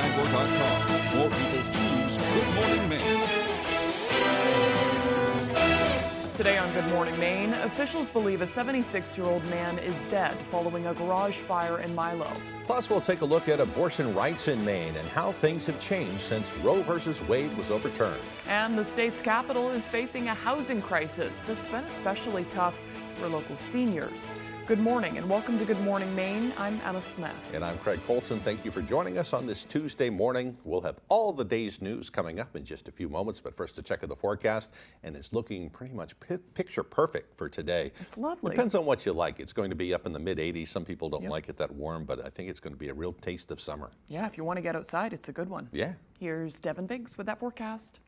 Bangor.com. More people choose Good Morning Maine. Today on Good Morning Maine, officials believe a 76-year-old man is dead following a garage fire in Milo. Plus, we'll take a look at abortion rights in Maine and how things have changed since Roe versus Wade was overturned. And the state's capital is facing a housing crisis that's been especially tough for local seniors. Good morning and welcome to Good Morning Maine. I'm Emma Smith. And I'm Craig Colson. Thank you for joining us on this Tuesday morning. We'll have all the day's news coming up in just a few moments, but first a check of the forecast, and it's looking pretty much picture perfect for today. It's lovely. Depends on what you like. It's going to be up in the mid-80s. Some people don't like it that warm, but I think it's going to be a real taste of summer. Yeah, if you want to get outside, it's a good one. Yeah. Here's Devin Biggs with that forecast.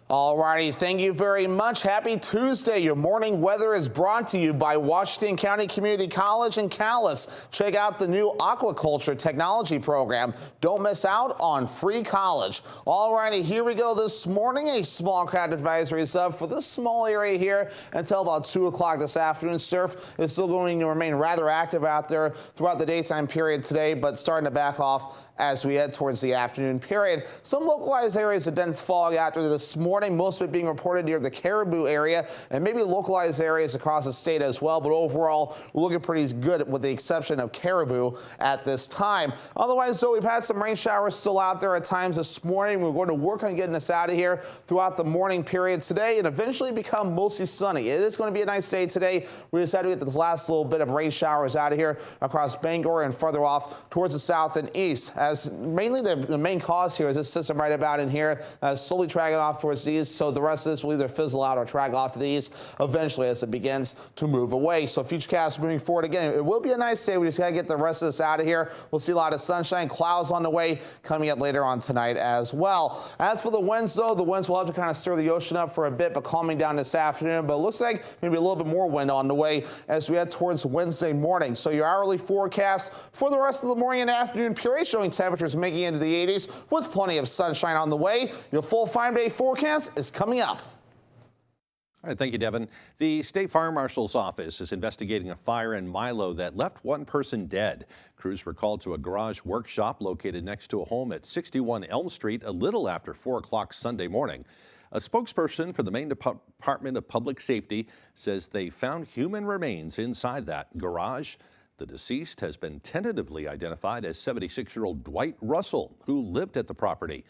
All righty, thank you very much. Happy Tuesday. Your morning weather is brought to you by Washington County Community College in Calais. Check out the new aquaculture technology program. Don't miss out on free college. All righty, here we go this morning. A small craft advisory is up for this small area here until about 2 o'clock this afternoon. Surf is still going to remain rather active out there throughout the daytime period today, but starting to back off as we head towards the afternoon period. Some localized areas of dense fog out there this morning. Most of it being reported near the Caribou area and maybe localized areas across the state as well. But overall, we're looking pretty good with the exception of Caribou at this time. Otherwise, though, we've had some rain showers still out there at times this morning. We're going to work on getting us out of here throughout the morning period today and eventually become mostly sunny. It is going to be a nice day today. We decided to get this last little bit of rain showers out of here across Bangor and further off towards the south and east. As mainly the main cause here is this system right about in here slowly dragging off towards the east, so the rest of this will either fizzle out or drag off to the east eventually as it begins to move away. So futurecast moving forward again, it will be a nice day. We just got to get the rest of this out of here. We'll see a lot of sunshine, clouds on the way coming up later on tonight as well. As for the winds, though, the winds will have to kind of stir the ocean up for a bit, but calming down this afternoon. But it looks like maybe a little bit more wind on the way as we head towards Wednesday morning. So your hourly forecast for the rest of the morning and afternoon period showing temperatures making into the 80s with plenty of sunshine on the way. Your full 5-day forecast is coming up. All right, thank you, Devin. The State Fire Marshal's office is investigating a fire in Milo that left one person dead. Crews were called to a garage workshop located next to a home at 61 Elm Street a little after 4 o'clock Sunday morning. A spokesperson for the Maine Department of Public Safety says they found human remains inside that garage. The deceased has been tentatively identified as 76-year-old Dwight Russell, who lived at the property.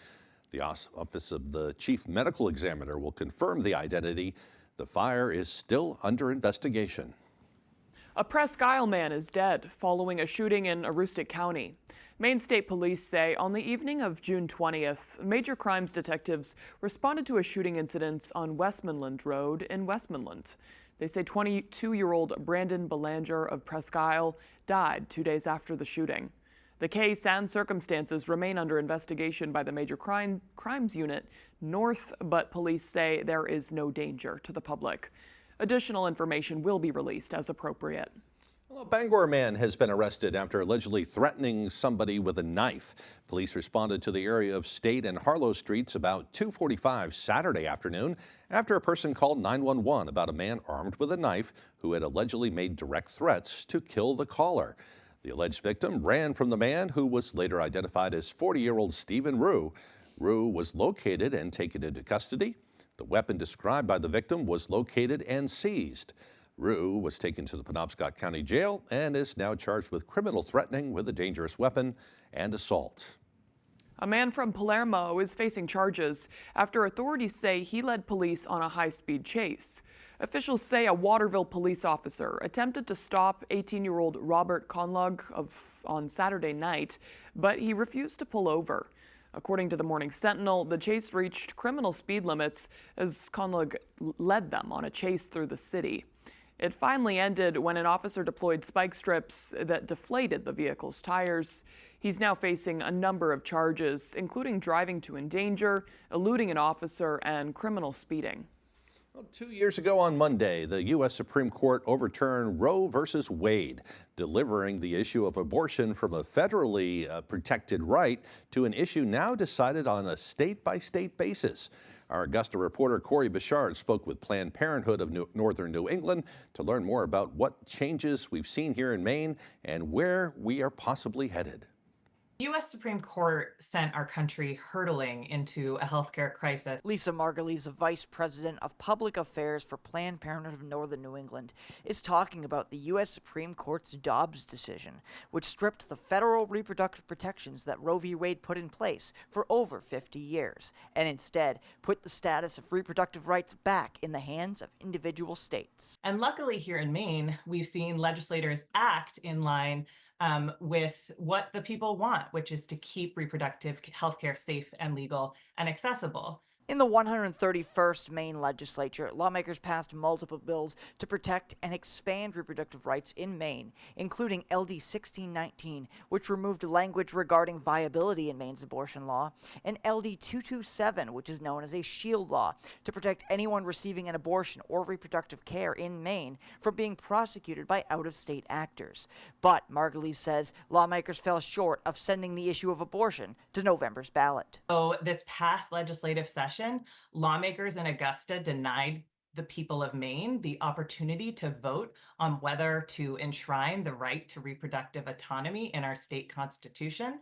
The Office of the Chief Medical Examiner will confirm the identity. The fire is still under investigation. A Presque Isle man is dead following a shooting in Aroostook County. Maine State Police say on the evening of June 20th, major crimes detectives responded to a shooting incident on Westmoreland Road in Westmoreland. They say 22-year-old Brandon Belanger of Presque Isle died 2 days after the shooting. The case and circumstances remain under investigation by the Major Crimes Unit North, but police say there is no danger to the public. Additional information will be released as appropriate. Well, a Bangor man has been arrested after allegedly threatening somebody with a knife. Police responded to the area of State and Harlow Streets about 2:45 Saturday afternoon after a person called 911 about a man armed with a knife who had allegedly made direct threats to kill the caller. The alleged victim ran from the man, who was later identified as 40-year-old Stephen Rue. Rue was located and taken into custody. The weapon described by the victim was located and seized. Rue was taken to the Penobscot County Jail and is now charged with criminal threatening with a dangerous weapon and assault. A man from Palermo is facing charges after authorities say he led police on a high-speed chase. Officials say a Waterville police officer attempted to stop 18-year-old Robert Conlog on Saturday night, but he refused to pull over. According to the Morning Sentinel, the chase reached criminal speed limits as Conlog led them on a chase through the city. It finally ended when an officer deployed spike strips that deflated the vehicle's tires. He's now facing a number of charges, including driving to endanger, eluding an officer, and criminal speeding. Well, 2 years ago on Monday, the U.S. Supreme Court overturned Roe versus Wade, delivering the issue of abortion from a federally protected right to an issue now decided on a state-by-state basis. Our Augusta reporter Corey Bichard spoke with Planned Parenthood of Northern New England to learn more about what changes we've seen here in Maine and where we are possibly headed. The U.S. Supreme Court sent our country hurtling into a healthcare crisis. Lisa Margulies, the Vice President of Public Affairs for Planned Parenthood of Northern New England, is talking about the U.S. Supreme Court's Dobbs decision, which stripped the federal reproductive protections that Roe v. Wade put in place for over 50 years, and instead put the status of reproductive rights back in the hands of individual states. And luckily here in Maine, we've seen legislators act in line with what the people want, which is to keep reproductive health care safe and legal and accessible. In the 131st Maine legislature, lawmakers passed multiple bills to protect and expand reproductive rights in Maine, including LD 1619, which removed language regarding viability in Maine's abortion law, and LD 227, which is known as a shield law, to protect anyone receiving an abortion or reproductive care in Maine from being prosecuted by out-of-state actors. But Margulies says lawmakers fell short of sending the issue of abortion to November's ballot. So this past legislative session, lawmakers in Augusta denied the people of Maine the opportunity to vote on whether to enshrine the right to reproductive autonomy in our state constitution.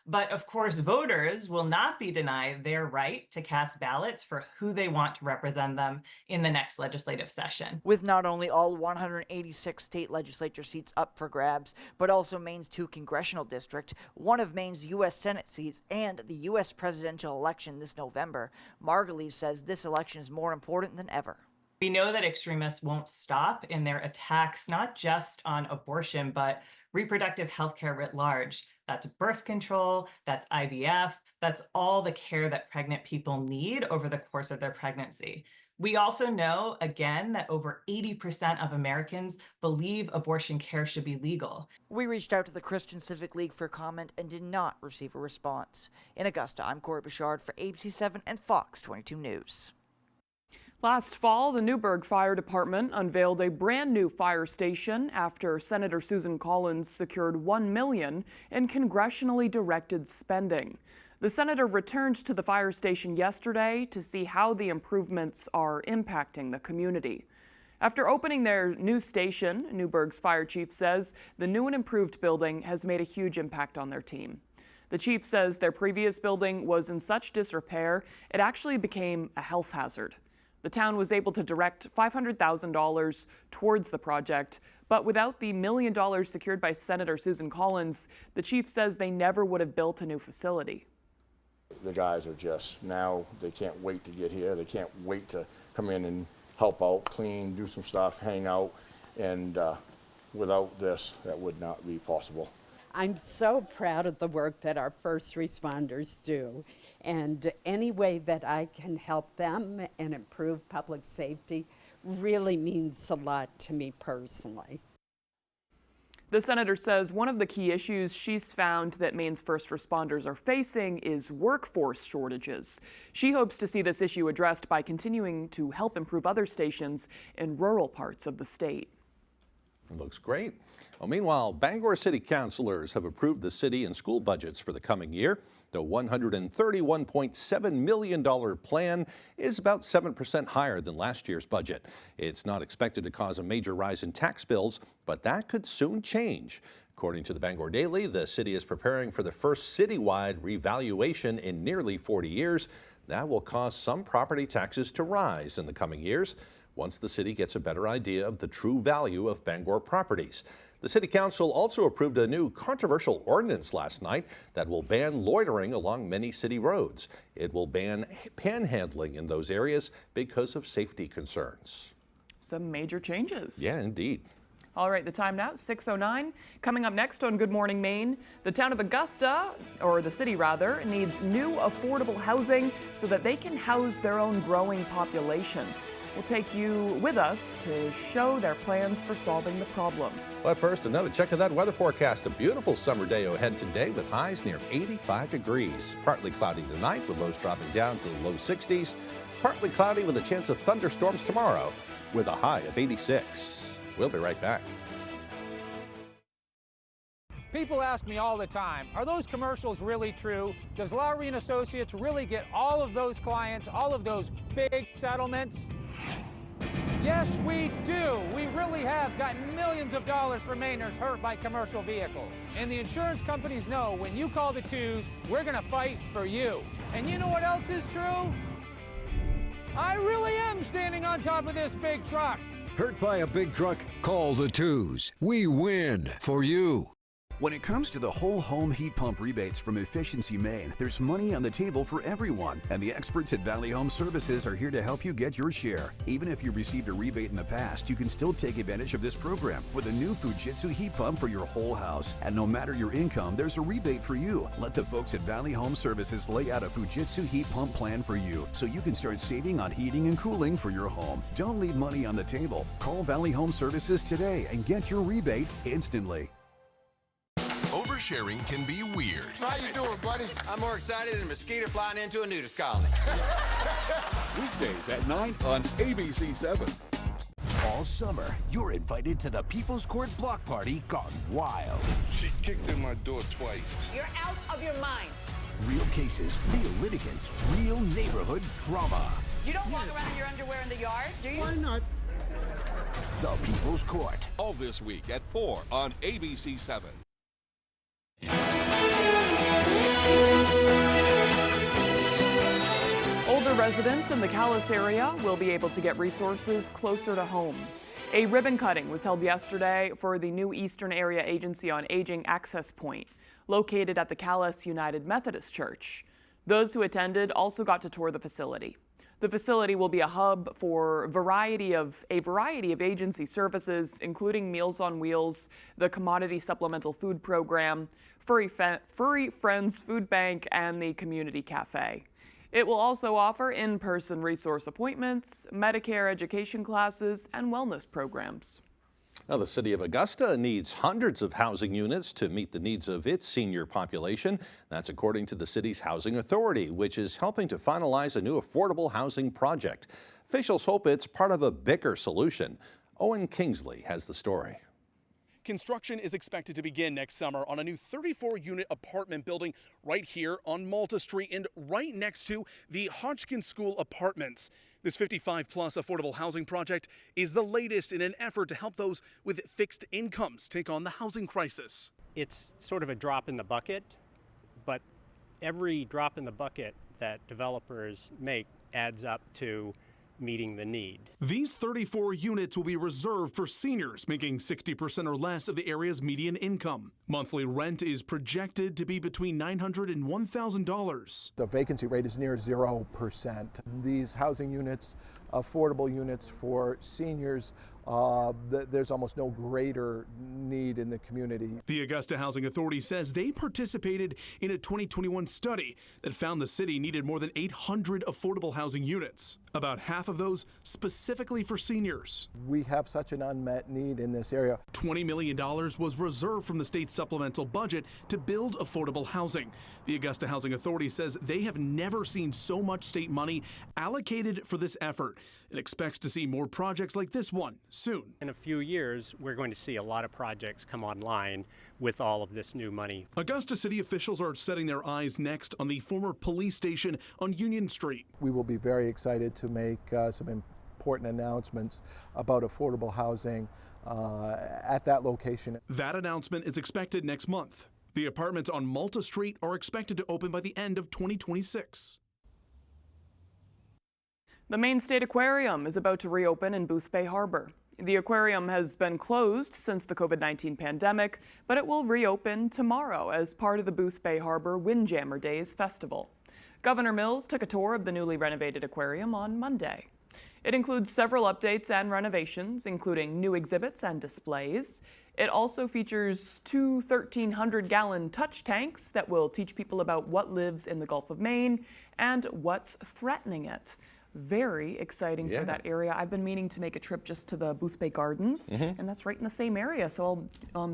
But of course, voters will not be denied their right to cast ballots for who they want to represent them in the next legislative session. With not only all 186 state legislature seats up for grabs, but also Maine's 2 congressional districts, one of Maine's U.S. Senate seats, and the U.S. presidential election this November, Margulies says this election is more important than ever. We know that extremists won't stop in their attacks, not just on abortion, but reproductive health care writ large. That's birth control, that's IVF, that's all the care that pregnant people need over the course of their pregnancy. We also know, again, that over 80% of Americans believe abortion care should be legal. We reached out to the Christian Civic League for comment and did not receive a response. In Augusta, I'm Corey Bouchard for ABC7 and Fox 22 News. Last fall, the Newburgh Fire Department unveiled a brand new fire station after Senator Susan Collins secured $1 million in congressionally directed spending. The senator returned to the fire station yesterday to see how the improvements are impacting the community. After opening their new station, Newburgh's fire chief says the new and improved building has made a huge impact on their team. The chief says their previous building was in such disrepair, it actually became a health hazard. The town was able to direct $500,000 towards the project, but without the $1 million secured by Senator Susan Collins, the chief says they never would have built a new facility. The guys are just, now they can't wait to get here. They can't wait to come in and help out, clean, do some stuff, hang out, and without this, that would not be possible. I'm so proud of the work that our first responders do, and any way that I can help them and improve public safety really means a lot to me personally. The senator says one of the key issues she's found that Maine's first responders are facing is workforce shortages. She hopes to see this issue addressed by continuing to help improve other stations in rural parts of the state. It looks great. Well, meanwhile, Bangor City Councilors have approved the city and school budgets for the coming year. The $131.7 million plan is about 7% higher than last year's budget. It's not expected to cause a major rise in tax bills, but that could soon change. According to the Bangor Daily, the city is preparing for the first citywide revaluation in nearly 40 years. That will cause some property taxes to rise in the coming years, once the city gets a better idea of the true value of Bangor properties. The City Council also approved a new controversial ordinance last night that will ban loitering along many city roads. It will ban panhandling in those areas because of safety concerns. Some major changes. Yeah, indeed. All right, the time now, 6:09. Coming up next on Good Morning Maine, the town of Augusta, or the city rather, needs new affordable housing so that they can house their own growing population. We'll take you with us to show their plans for solving the problem. But first, another check of that weather forecast. A beautiful summer day ahead today with highs near 85 degrees. Partly cloudy tonight with lows dropping down to the low 60s. Partly cloudy with a chance of thunderstorms tomorrow with a high of 86. We'll be right back. People ask me all the time, are those commercials really true? Does Lowry and Associates really get all of those clients, all of those big settlements? Yes, we do. We really have gotten millions of dollars for Mainers hurt by commercial vehicles. And the insurance companies know when you call the twos, we're going to fight for you. And you know what else is true? I really am standing on top of this big truck. Hurt by a big truck? Call the twos. We win for you. When it comes to the whole home heat pump rebates from Efficiency Maine, there's money on the table for everyone, and the experts at Valley Home Services are here to help you get your share. Even if you received a rebate in the past, you can still take advantage of this program with a new Fujitsu heat pump for your whole house. And no matter your income, there's a rebate for you. Let the folks at Valley Home Services lay out a Fujitsu heat pump plan for you so you can start saving on heating and cooling for your home. Don't leave money on the table. Call Valley Home Services today and get your rebate instantly. Oversharing can be weird. How you doing, buddy? I'm more excited than a mosquito flying into a nudist colony. Weekdays at 9 on ABC7. All summer, you're invited to the People's Court Block Party gone wild. She kicked in my door twice. You're out of your mind. Real cases, real litigants, real neighborhood drama. You don't walk around in your underwear in the yard, do you? Why not? The People's Court. All this week at 4 on ABC7. Older residents in the Calais area will be able to get resources closer to home. A ribbon cutting was held yesterday for the new Eastern Area Agency on Aging Access Point, located at the Calais United Methodist Church. Those who attended also got to tour the facility. The facility will be a hub for a variety of agency services, including Meals on Wheels, the Commodity Supplemental Food Program, Furry Friends Food Bank, and the Community Cafe. It will also offer in-person resource appointments, Medicare education classes, and wellness programs. Now, the city of Augusta needs hundreds of housing units to meet the needs of its senior population. That's according to the city's housing authority, which is helping to finalize a new affordable housing project. Officials hope it's part of a bigger solution. Owen Kingsley has the story. Construction is expected to begin next summer on a new 34-unit apartment building right here on Malta Street and right next to the Hodgkin School Apartments. This 55-plus affordable housing project is the latest in an effort to help those with fixed incomes take on the housing crisis. It's sort of a drop in the bucket, but every drop in the bucket that developers make adds up to meeting the need. These 34 units will be reserved for seniors making 60% or less of the area's median income. Monthly rent is projected to be between $900 and $1,000. The vacancy rate is near 0%. These housing units, affordable units for seniors, there's almost no greater need in the community. The Augusta Housing Authority says they participated in a 2021 study that found the city needed more than 800 affordable housing units, about half of those specifically for seniors. We have such an unmet need in this area. $20 million was reserved from the state's supplemental budget to build affordable housing. The Augusta Housing Authority says they have never seen so much state money allocated for this effort and expects to see more projects like this one soon. In a few years, we're going to see a lot of projects come online with all of this new money. Augusta city officials are setting their eyes next on the former police station on Union Street. We will be very excited to make some important announcements about affordable housing at that location. That announcement is expected next month. The apartments on Malta Street are expected to open by the end of 2026. The Maine State Aquarium is about to reopen in Boothbay Harbor. The aquarium has been closed since the COVID-19 pandemic, but it will reopen tomorrow as part of the Boothbay Harbor Windjammer Days Festival. Governor Mills took a tour of the newly renovated aquarium on Monday. It includes several updates and renovations, including new exhibits and displays. It also features two 1,300-gallon touch tanks that will teach people about what lives in the Gulf of Maine and what's threatening it. Very exciting for that area. I've been meaning to make a trip just to the Boothbay Gardens, and that's right in the same area. So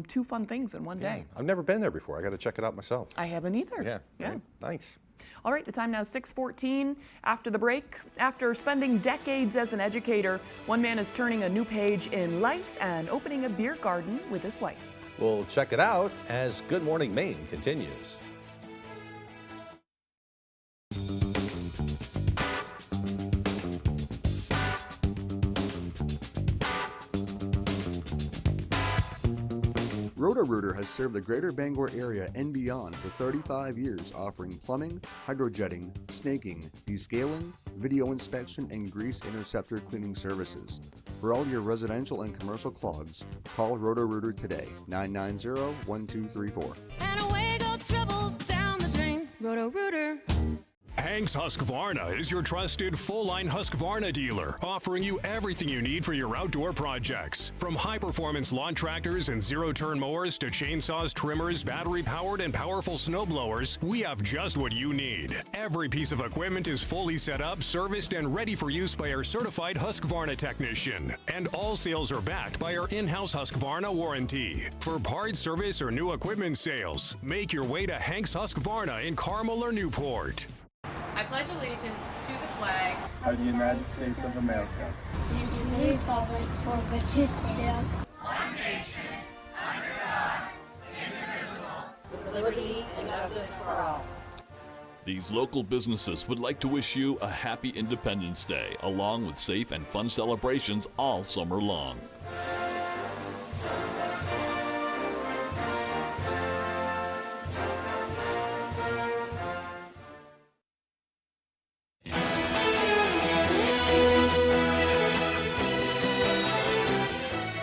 two fun things in one day. I've never been there before. I got to check it out myself. I haven't either. Yeah. Nice. All right, the time now is 6:14. After the break, after spending decades as an educator, one man is turning a new page in life and opening a beer garden with his wife. We'll check it out as Good Morning Maine continues. Roto-Rooter has served the greater Bangor area and beyond for 35 years, offering plumbing, hydrojetting, snaking, descaling, video inspection, and grease interceptor cleaning services. For all your residential and commercial clogs, call Roto-Rooter today, 990-1234. And away go troubles down the drain. Roto-Rooter. Hank's Husqvarna is your trusted full-line Husqvarna dealer, offering you everything you need for your outdoor projects. From high-performance lawn tractors and zero-turn mowers to chainsaws, trimmers, battery-powered and powerful snowblowers, we have just what you need. Every piece of equipment is fully set up, serviced, and ready for use by our certified Husqvarna technician. And all sales are backed by our in-house Husqvarna warranty. For parts, service, or new equipment sales, make your way to Hank's Husqvarna in Carmel or Newport. I pledge allegiance to the flag of the United States of America and to the republic for which it stands, one nation, under God, indivisible, with liberty and justice for all. These local businesses would like to wish you a happy Independence Day, along with safe and fun celebrations all summer long.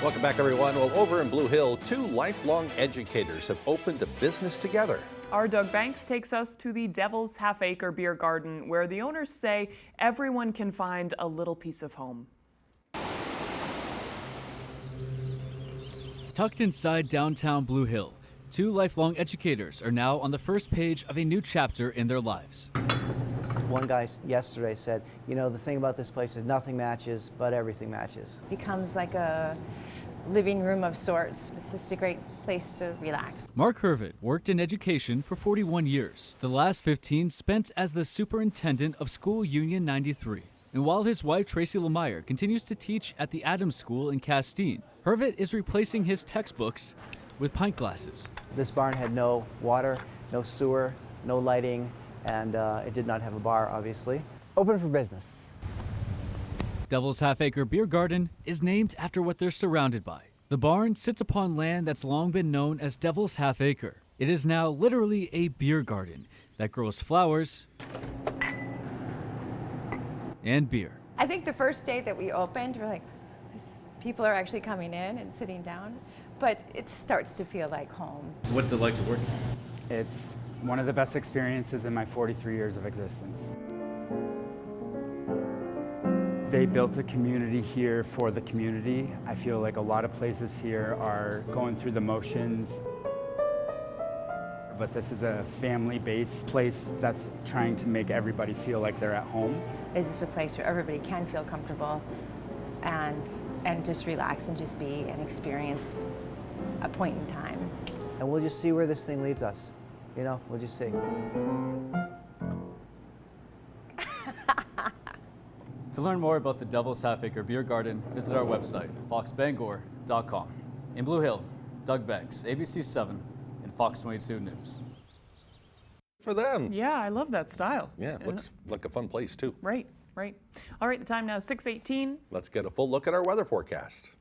Welcome back, everyone. Well, over in Blue Hill, 2 lifelong educators have opened a business together. Our Doug Banks takes us to the Devil's Half-Acre Beer Garden, where the owners say everyone can find a little piece of home. Tucked inside downtown Blue Hill, 2 lifelong educators are now on the first page of a new chapter in their lives. One guy yesterday said, you know, the thing about this place is nothing matches, but everything matches. Becomes like a living room of sorts. It's just a great place to relax. Mark Hervitt worked in education for 41 years. The last 15 spent as the superintendent of School Union 93. And while his wife, Tracy Lemire, continues to teach at the Adams School in Castine, Hervitt is replacing his textbooks with pint glasses. This barn had no water, no sewer, no lighting, and it did not have a bar, obviously. Open for business. Devil's Half-Acre Beer Garden is named after what they're surrounded by. The barn sits upon land that's long been known as Devil's Half-Acre. It is now literally a beer garden that grows flowers and beer. I think the first day that we opened, we're like, people are actually coming in and sitting down, but it starts to feel like home. What's it like to work here? It's one of the best experiences in my 43 years of existence. They built a community here for the community. I feel like a lot of places here are going through the motions, but this is a family-based place that's trying to make everybody feel like they're at home. This is a place where everybody can feel comfortable and just relax and just be and experience a point in time. And we'll just see where this thing leads us. You know, we'll just see. To learn more about the Devil's Half-Acre Beer Garden, visit our website, foxbangor.com. In Blue Hill, Doug Banks, ABC 7, and Fox 22 News. For them. Yeah, I love that style. Yeah, it looks like a fun place, too. Right, right. All right, the time now is 6:18. Let's get a full look at our weather forecast.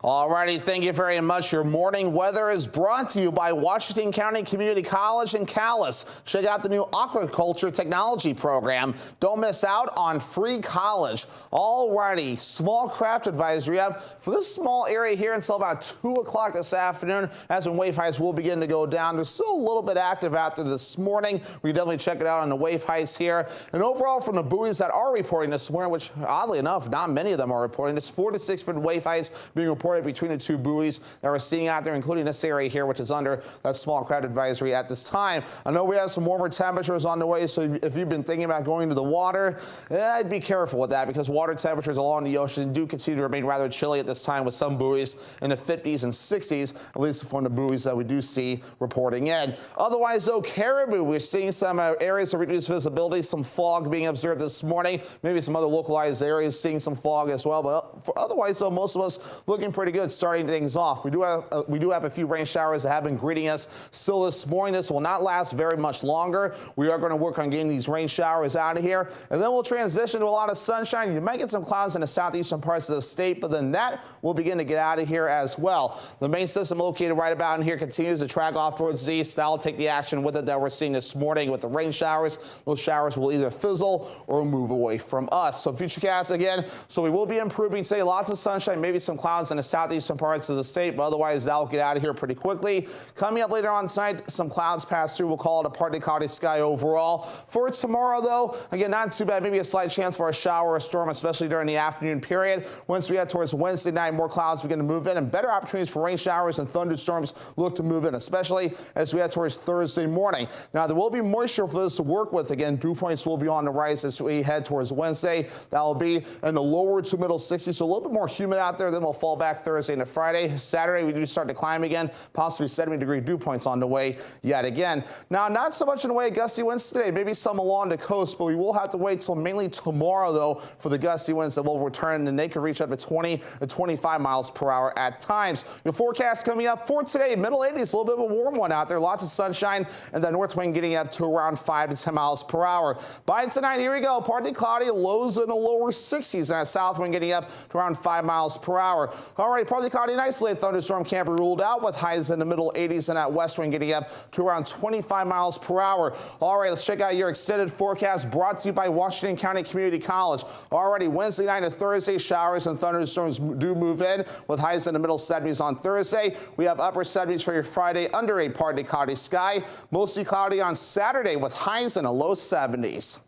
All righty, thank you very much. Your morning weather is brought to you by Washington County Community College in Calais. Check out the new aquaculture technology program. Don't miss out on free college. All righty, small craft advisory up for this small area here until about 2 o'clock this afternoon. That's when wave heights will begin to go down. They're still a little bit active out there this morning. We definitely check it out on the wave heights here. And overall, from the buoys that are reporting this morning, which oddly enough, not many of them are reporting, it's 4 to 6 foot wave heights being reported between the 2 buoys that we're seeing out there, including this area here, which is under that small craft advisory at this time. I know we have some warmer temperatures on the way, so if you've been thinking about going to the water, I'd be careful with that because water temperatures along the ocean do continue to remain rather chilly at this time, with some buoys in the 50s and 60s, at least from the buoys that we do see reporting in. Otherwise, though, Caribou, we're seeing some areas of reduced visibility, some fog being observed this morning, maybe some other localized areas seeing some fog as well, but otherwise, though, most of us looking pretty good starting things off. We do have a few rain showers that have been greeting us still this morning. This will not last very much longer. We are going to work on getting these rain showers out of here, and then we'll transition to a lot of sunshine. You might get some clouds in the southeastern parts of the state, but then that will begin to get out of here as well. The main system located right about in here continues to track off towards the east. That'll take the action with it that we're seeing this morning with the rain showers. Those showers will either fizzle or move away from us. So futurecast again. So we will be improving today. Lots of sunshine, maybe some clouds in the southeastern parts of the state, but otherwise that'll get out of here pretty quickly. Coming up later on tonight, some clouds pass through. We'll call it a partly cloudy sky overall. For tomorrow, though, again, not too bad. Maybe a slight chance for a shower or a storm, especially during the afternoon period. Once we head towards Wednesday night, more clouds begin to move in, and better opportunities for rain showers and thunderstorms look to move in, especially as we head towards Thursday morning. Now, there will be moisture for this to work with. Again, dew points will be on the rise as we head towards Wednesday. That will be in the lower to middle 60s, so a little bit more humid out there. Then we'll fall back Thursday into Friday. Saturday, we do start to climb again, possibly 70-degree dew points on the way yet again. Now, not so much in the way of gusty winds today, maybe some along the coast, but we will have to wait till mainly tomorrow, though, for the gusty winds that will return, and they can reach up to 20 to 25 miles per hour at times. Your forecast coming up for today, middle 80s, a little bit of a warm one out there, lots of sunshine, and the north wind getting up to around 5 to 10 miles per hour. By tonight, here we go, partly cloudy, lows in the lower 60s, and a south wind getting up to around 5 miles per hour. All right, partly cloudy and isolated thunderstorm can't be ruled out, with highs in the middle 80s and that west wind getting up to around 25 miles per hour. All right, let's check out your extended forecast brought to you by Washington County Community College. Already Wednesday night and Thursday, showers and thunderstorms do move in, with highs in the middle 70s on Thursday. We have upper 70s for your Friday under a partly cloudy sky. Mostly cloudy on Saturday with highs in the low 70s.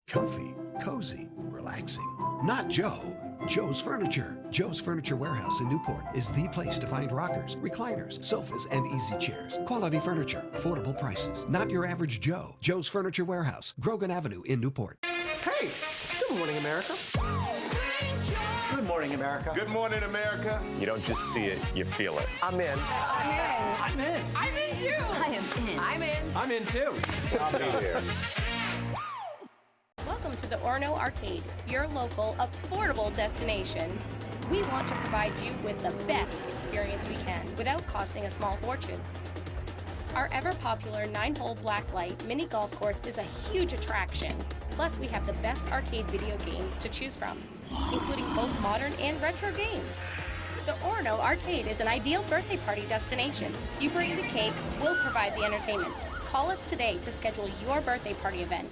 Comfy, cozy, relaxing. Not Joe. Joe's Furniture. Joe's Furniture Warehouse in Newport is the place to find rockers, recliners, sofas, and easy chairs. Quality furniture, affordable prices. Not your average Joe. Joe's Furniture Warehouse, Grogan Avenue in Newport. Hey, good morning, America. Good morning, America. Good morning, America. You don't just see it, you feel it. I'm in. I'm in. I'm in too. I am in. I'm in. I'm in too. I'll be here. Welcome to the Orno Arcade, your local affordable destination. We want to provide you with the best experience we can without costing a small fortune. Our ever-popular 9-hole blacklight mini golf course is a huge attraction. Plus, we have the best arcade video games to choose from, including both modern and retro games. The Orno Arcade is an ideal birthday party destination. You bring the cake, we'll provide the entertainment. Call us today to schedule your birthday party event.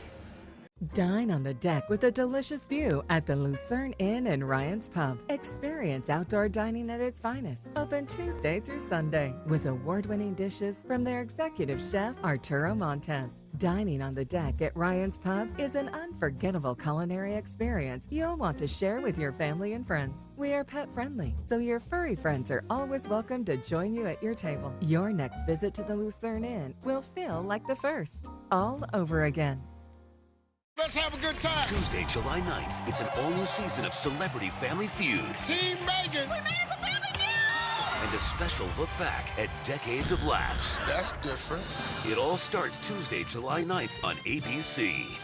Dine on the deck with a delicious view at the Lucerne Inn and Ryan's Pub. Experience outdoor dining at its finest. Open Tuesday through Sunday with award-winning dishes from their executive chef, Arturo Montes. Dining on the deck at Ryan's Pub is an unforgettable culinary experience you'll want to share with your family and friends. We are pet-friendly, so your furry friends are always welcome to join you at your table. Your next visit to the Lucerne Inn will feel like the first, all over again. Let's have a good time. Tuesday, July 9th, it's an all-new season of Celebrity Family Feud. Team Megan. We made it to Family Feud! And a special look back at decades of laughs. That's different. It all starts Tuesday, July 9th on ABC.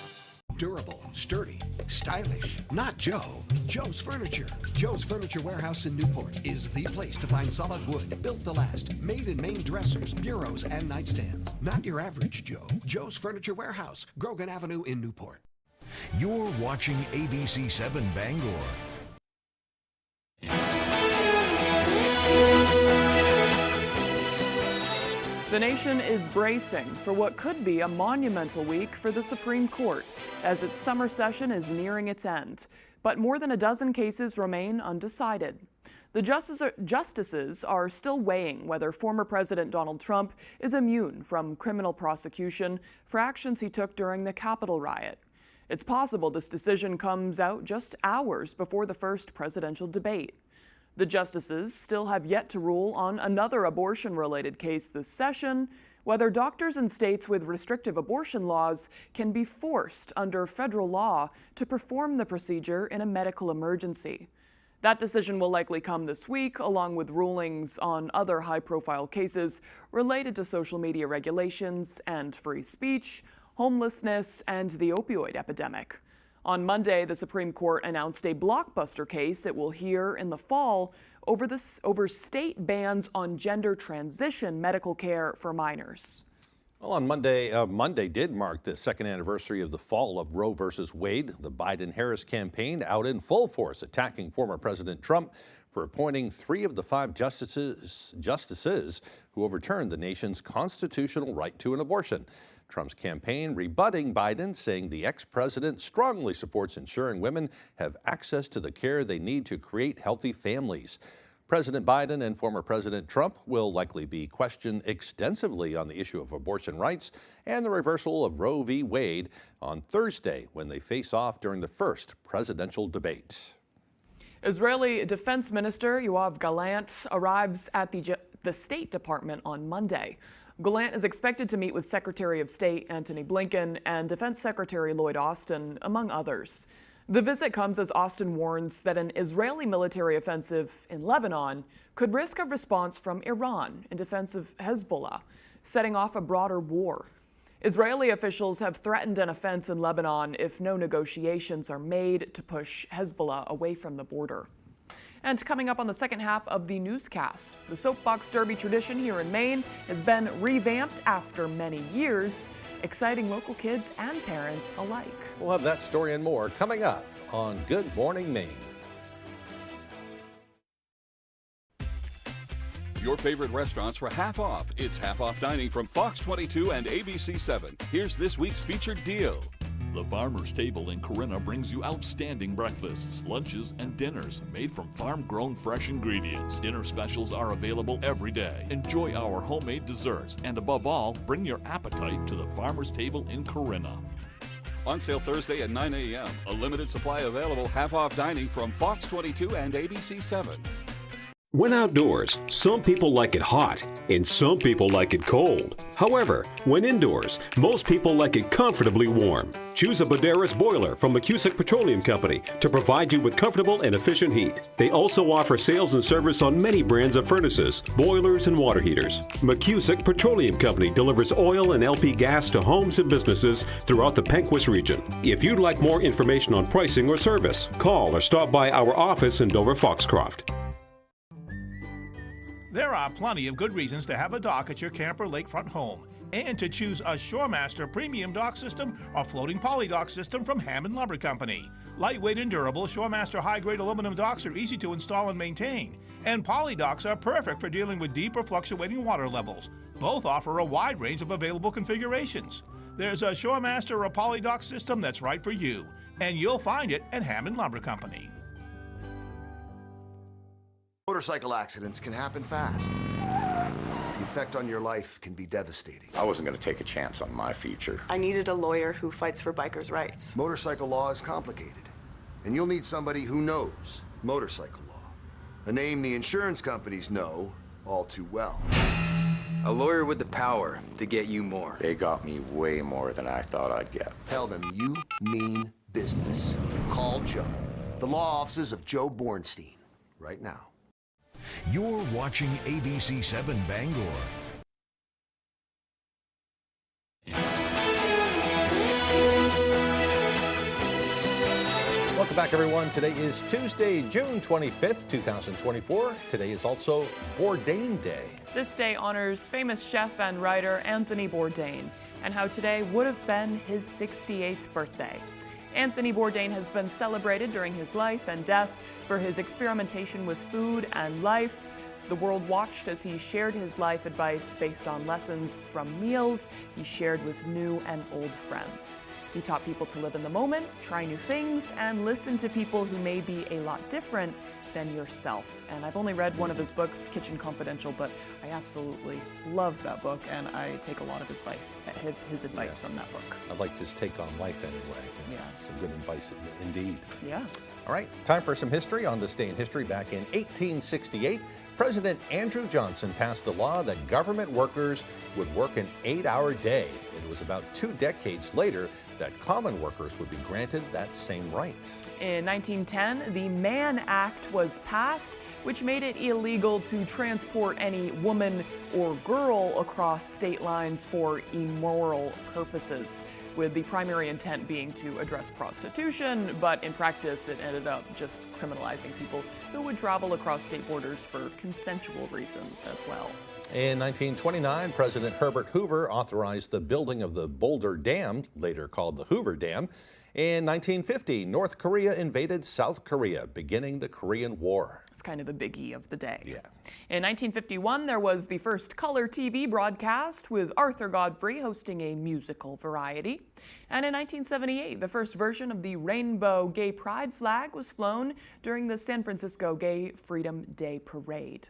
Durable, sturdy, stylish. Not Joe. Joe's Furniture. Joe's Furniture Warehouse in Newport is the place to find solid wood, built to last, made in Maine dressers, bureaus, and nightstands. Not your average Joe. Joe's Furniture Warehouse, Grogan Avenue in Newport. You're watching ABC 7 Bangor. The nation is bracing for what could be a monumental week for the Supreme Court as its summer session is nearing its end. But more than a dozen cases remain undecided. The justices are still weighing whether former President Donald Trump is immune from criminal prosecution for actions he took during the Capitol riot. It's possible this decision comes out just hours before the first presidential debate. The justices still have yet to rule on another abortion-related case this session, whether doctors in states with restrictive abortion laws can be forced under federal law to perform the procedure in a medical emergency. That decision will likely come this week, along with rulings on other high-profile cases related to social media regulations and free speech, homelessness, and the opioid epidemic. On Monday, the Supreme Court announced a blockbuster case it will hear in the fall over state bans on gender transition medical care for minors. Well, on Monday did mark the second anniversary of the fall of Roe versus Wade. The Biden-Harris campaign out in full force attacking former President Trump for appointing 3 of the 5 justices who overturned the nation's constitutional right to an abortion. Trump's campaign rebutting Biden, saying the ex-president strongly supports ensuring women have access to the care they need to create healthy families. President Biden and former President Trump will likely be questioned extensively on the issue of abortion rights and the reversal of Roe v. Wade on Thursday when they face off during the first presidential debate. Israeli Defense Minister Yoav Gallant arrives at the State Department on Monday. Gallant is expected to meet with Secretary of State Antony Blinken and Defense Secretary Lloyd Austin, among others. The visit comes as Austin warns that an Israeli military offensive in Lebanon could risk a response from Iran in defense of Hezbollah, setting off a broader war. Israeli officials have threatened an offense in Lebanon if no negotiations are made to push Hezbollah away from the border. And coming up on the second half of the newscast, the Soapbox Derby tradition here in Maine has been revamped after many years, exciting local kids and parents alike. We'll have that story and more coming up on Good Morning Maine. Your favorite restaurants for half off. It's half off dining from Fox 22 and ABC 7. Here's this week's featured deal. The Farmer's Table in Corinna brings you outstanding breakfasts, lunches, and dinners made from farm-grown fresh ingredients. Dinner specials are available every day. Enjoy our homemade desserts, and above all, bring your appetite to the Farmer's Table in Corinna. On sale Thursday at 9 a.m. A limited supply available half-off dining from Fox 22 and ABC 7. When outdoors, some people like it hot and some people like it cold. However, when indoors, most people like it comfortably warm. Choose a Boderas boiler from McCusick Petroleum Company to provide you with comfortable and efficient heat. They also offer sales and service on many brands of furnaces, boilers, and water heaters. McCusick Petroleum Company delivers oil and LP gas to homes and businesses throughout the Pequot region. If you'd like more information on pricing or service, call or stop by our office in Dover Foxcroft. There are plenty of good reasons to have a dock at your camper lakefront home and to choose a ShoreMaster premium dock system or floating poly dock system from Hammond Lumber Company. Lightweight and durable, ShoreMaster high-grade aluminum docks are easy to install and maintain, and poly docks are perfect for dealing with deep or fluctuating water levels. Both offer a wide range of available configurations. There's a ShoreMaster or poly dock system that's right for you, and you'll find it at Hammond Lumber Company. Motorcycle accidents can happen fast. The effect on your life can be devastating. I wasn't going to take a chance on my future. I needed a lawyer who fights for bikers' rights. Motorcycle law is complicated, and you'll need somebody who knows motorcycle law. A name the insurance companies know all too well. A lawyer with the power to get you more. They got me way more than I thought I'd get. Tell them you mean business. Call Joe. The law offices of Joe Bornstein. Right now. You're watching ABC 7 Bangor. Welcome back, everyone. Today is Tuesday, June 25th, 2024. Today is also Bourdain Day. This day honors famous chef and writer Anthony Bourdain and how today would have been his 68th birthday. Anthony Bourdain has been celebrated during his life and death for his experimentation with food and life. The world watched as he shared his life advice based on lessons from meals he shared with new and old friends. He taught people to live in the moment, try new things, and listen to people who may be a lot different than yourself. And I've only read one of his books, Kitchen Confidential, but I absolutely love that book, and I take a lot of his advice from that book. I like his take on life anyway. Yeah. Some good advice indeed. Yeah. All right, time for some history. On this day in history, back in 1868, President Andrew Johnson passed a law that government workers would work an 8-hour day. It was about 2 decades later that common workers would be granted that same right. In 1910, the Mann Act was passed, which made it illegal to transport any woman or girl across state lines for immoral purposes. with the primary intent being to address prostitution, but in practice it ended up just criminalizing people who would travel across state borders for consensual reasons as well. In 1929, President Herbert Hoover authorized the building of the Boulder Dam, later called the Hoover Dam. In 1950, North Korea invaded South Korea, beginning the Korean War. It's kind of the biggie of the day. Yeah. In 1951, there was the first color TV broadcast with Arthur Godfrey hosting a musical variety. And in 1978, the first version of the rainbow gay pride flag was flown during the San Francisco Gay Freedom Day Parade.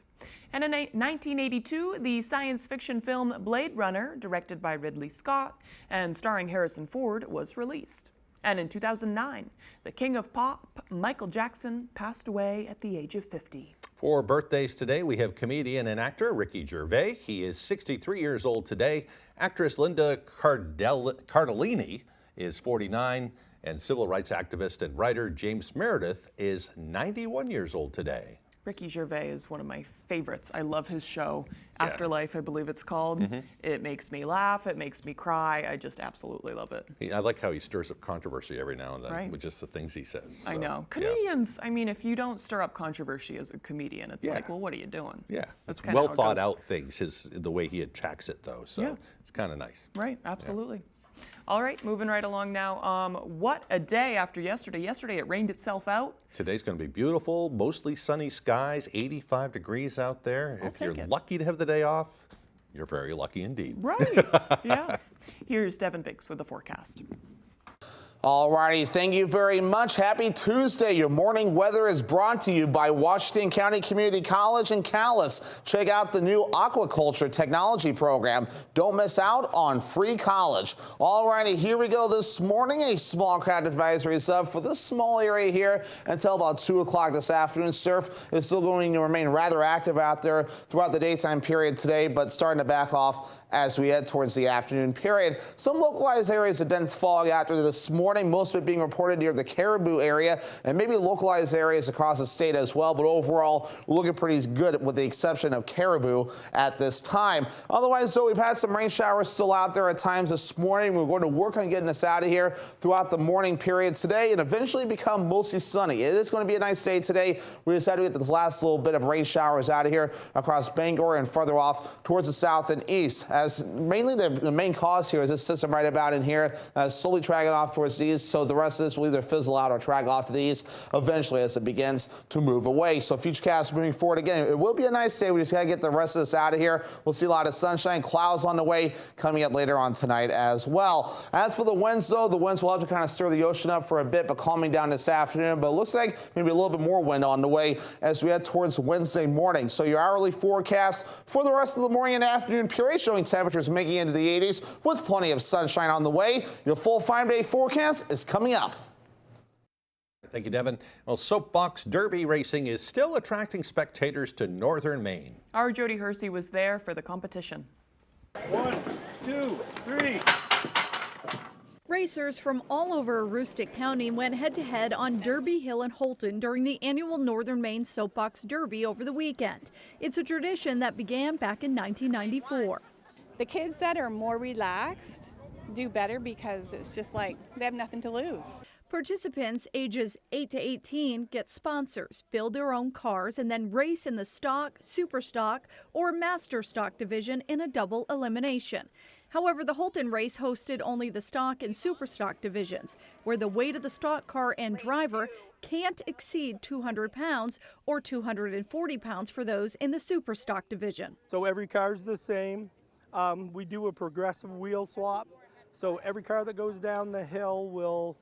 And in 1982, the science fiction film Blade Runner, directed by Ridley Scott and starring Harrison Ford, was released. And in 2009, the king of pop, Michael Jackson, passed away at the age of 50. For birthdays today, we have comedian and actor Ricky Gervais. He is 63 years old today. Actress Linda Cardellini is 49. And civil rights activist and writer James Meredith is 91 years old today. Ricky Gervais is one of my favorites. I love his show, Afterlife, I believe it's called. It makes me laugh, it makes me cry. I just absolutely love it. I like how he stirs up controversy every now and then Right. with just the things he says. So, I know. Comedians, I mean, if you don't stir up controversy as a comedian, it's like, well, what are you doing? Yeah, That's it's kinda well how it thought goes. out things, the way he attacks it though, so it's kind of nice. Right, absolutely. All right, moving right along now. What a day after yesterday. Yesterday it rained itself out. Today's going to be beautiful, mostly sunny skies, 85 degrees out there. If you're lucky to have the day off, you're very lucky indeed. Right, yeah. Here's Devin Biggs with the forecast. Alrighty, thank you very much. Happy Tuesday. Your morning weather is brought to you by Washington County Community College in Calais. Check out the new aquaculture technology program. Don't miss out on free college. Alrighty, here we go this morning. A small crowd advisory is up for this small area here until about 2 o'clock this afternoon. Surf is still going to remain rather active out there throughout the daytime period today, but starting to back off as we head towards the afternoon period. Some localized areas of dense fog out there this morning. Most of it being reported near the Caribou area and maybe localized areas across the state as well. But overall, we're looking pretty good with the exception of Caribou at this time. Otherwise, though, we've had some rain showers still out there at times this morning. We're going to work on getting us out of here throughout the morning period today and eventually become mostly sunny. It is going to be a nice day today. We decided to get this last little bit of rain showers out of here across Bangor and further off towards the south and east. As mainly the main cause here is this system right about in here slowly dragging off towards the east. So the rest of this will either fizzle out or drag off to the east eventually as it begins to move away. So futurecast moving forward again. It will be a nice day. We just got to get the rest of this out of here. We'll see a lot of sunshine, clouds on the way coming up later on tonight as well. As for the winds, though, the winds will have to kind of stir the ocean up for a bit, but calming down this afternoon. But it looks like maybe a little bit more wind on the way as we head towards Wednesday morning. So your hourly forecast for the rest of the morning and afternoon period showing temperatures making into the 80s with plenty of sunshine on the way. Your full 5-day forecast is coming up. Thank you, Devin. Well, soapbox derby racing is still attracting spectators to northern Maine. Our Jody Hersey was there for the competition. 1, 2, 3. Racers from all over Aroostook County went head-to-head on Derby Hill and Holton during the annual Northern Maine Soapbox Derby over the weekend. It's a tradition that began back in 1994. The kids that are more relaxed do better because it's just like they have nothing to lose. Participants ages 8 to 18 get sponsors, build their own cars, and then race in the stock, super stock, or master stock division in a double elimination. However, the Holton race hosted only the stock and super stock divisions, where the weight of the stock car and driver can't exceed 200 pounds or 240 pounds for those in the super stock division. So every car is the same. We do a progressive wheel swap. So every car that goes down the hill will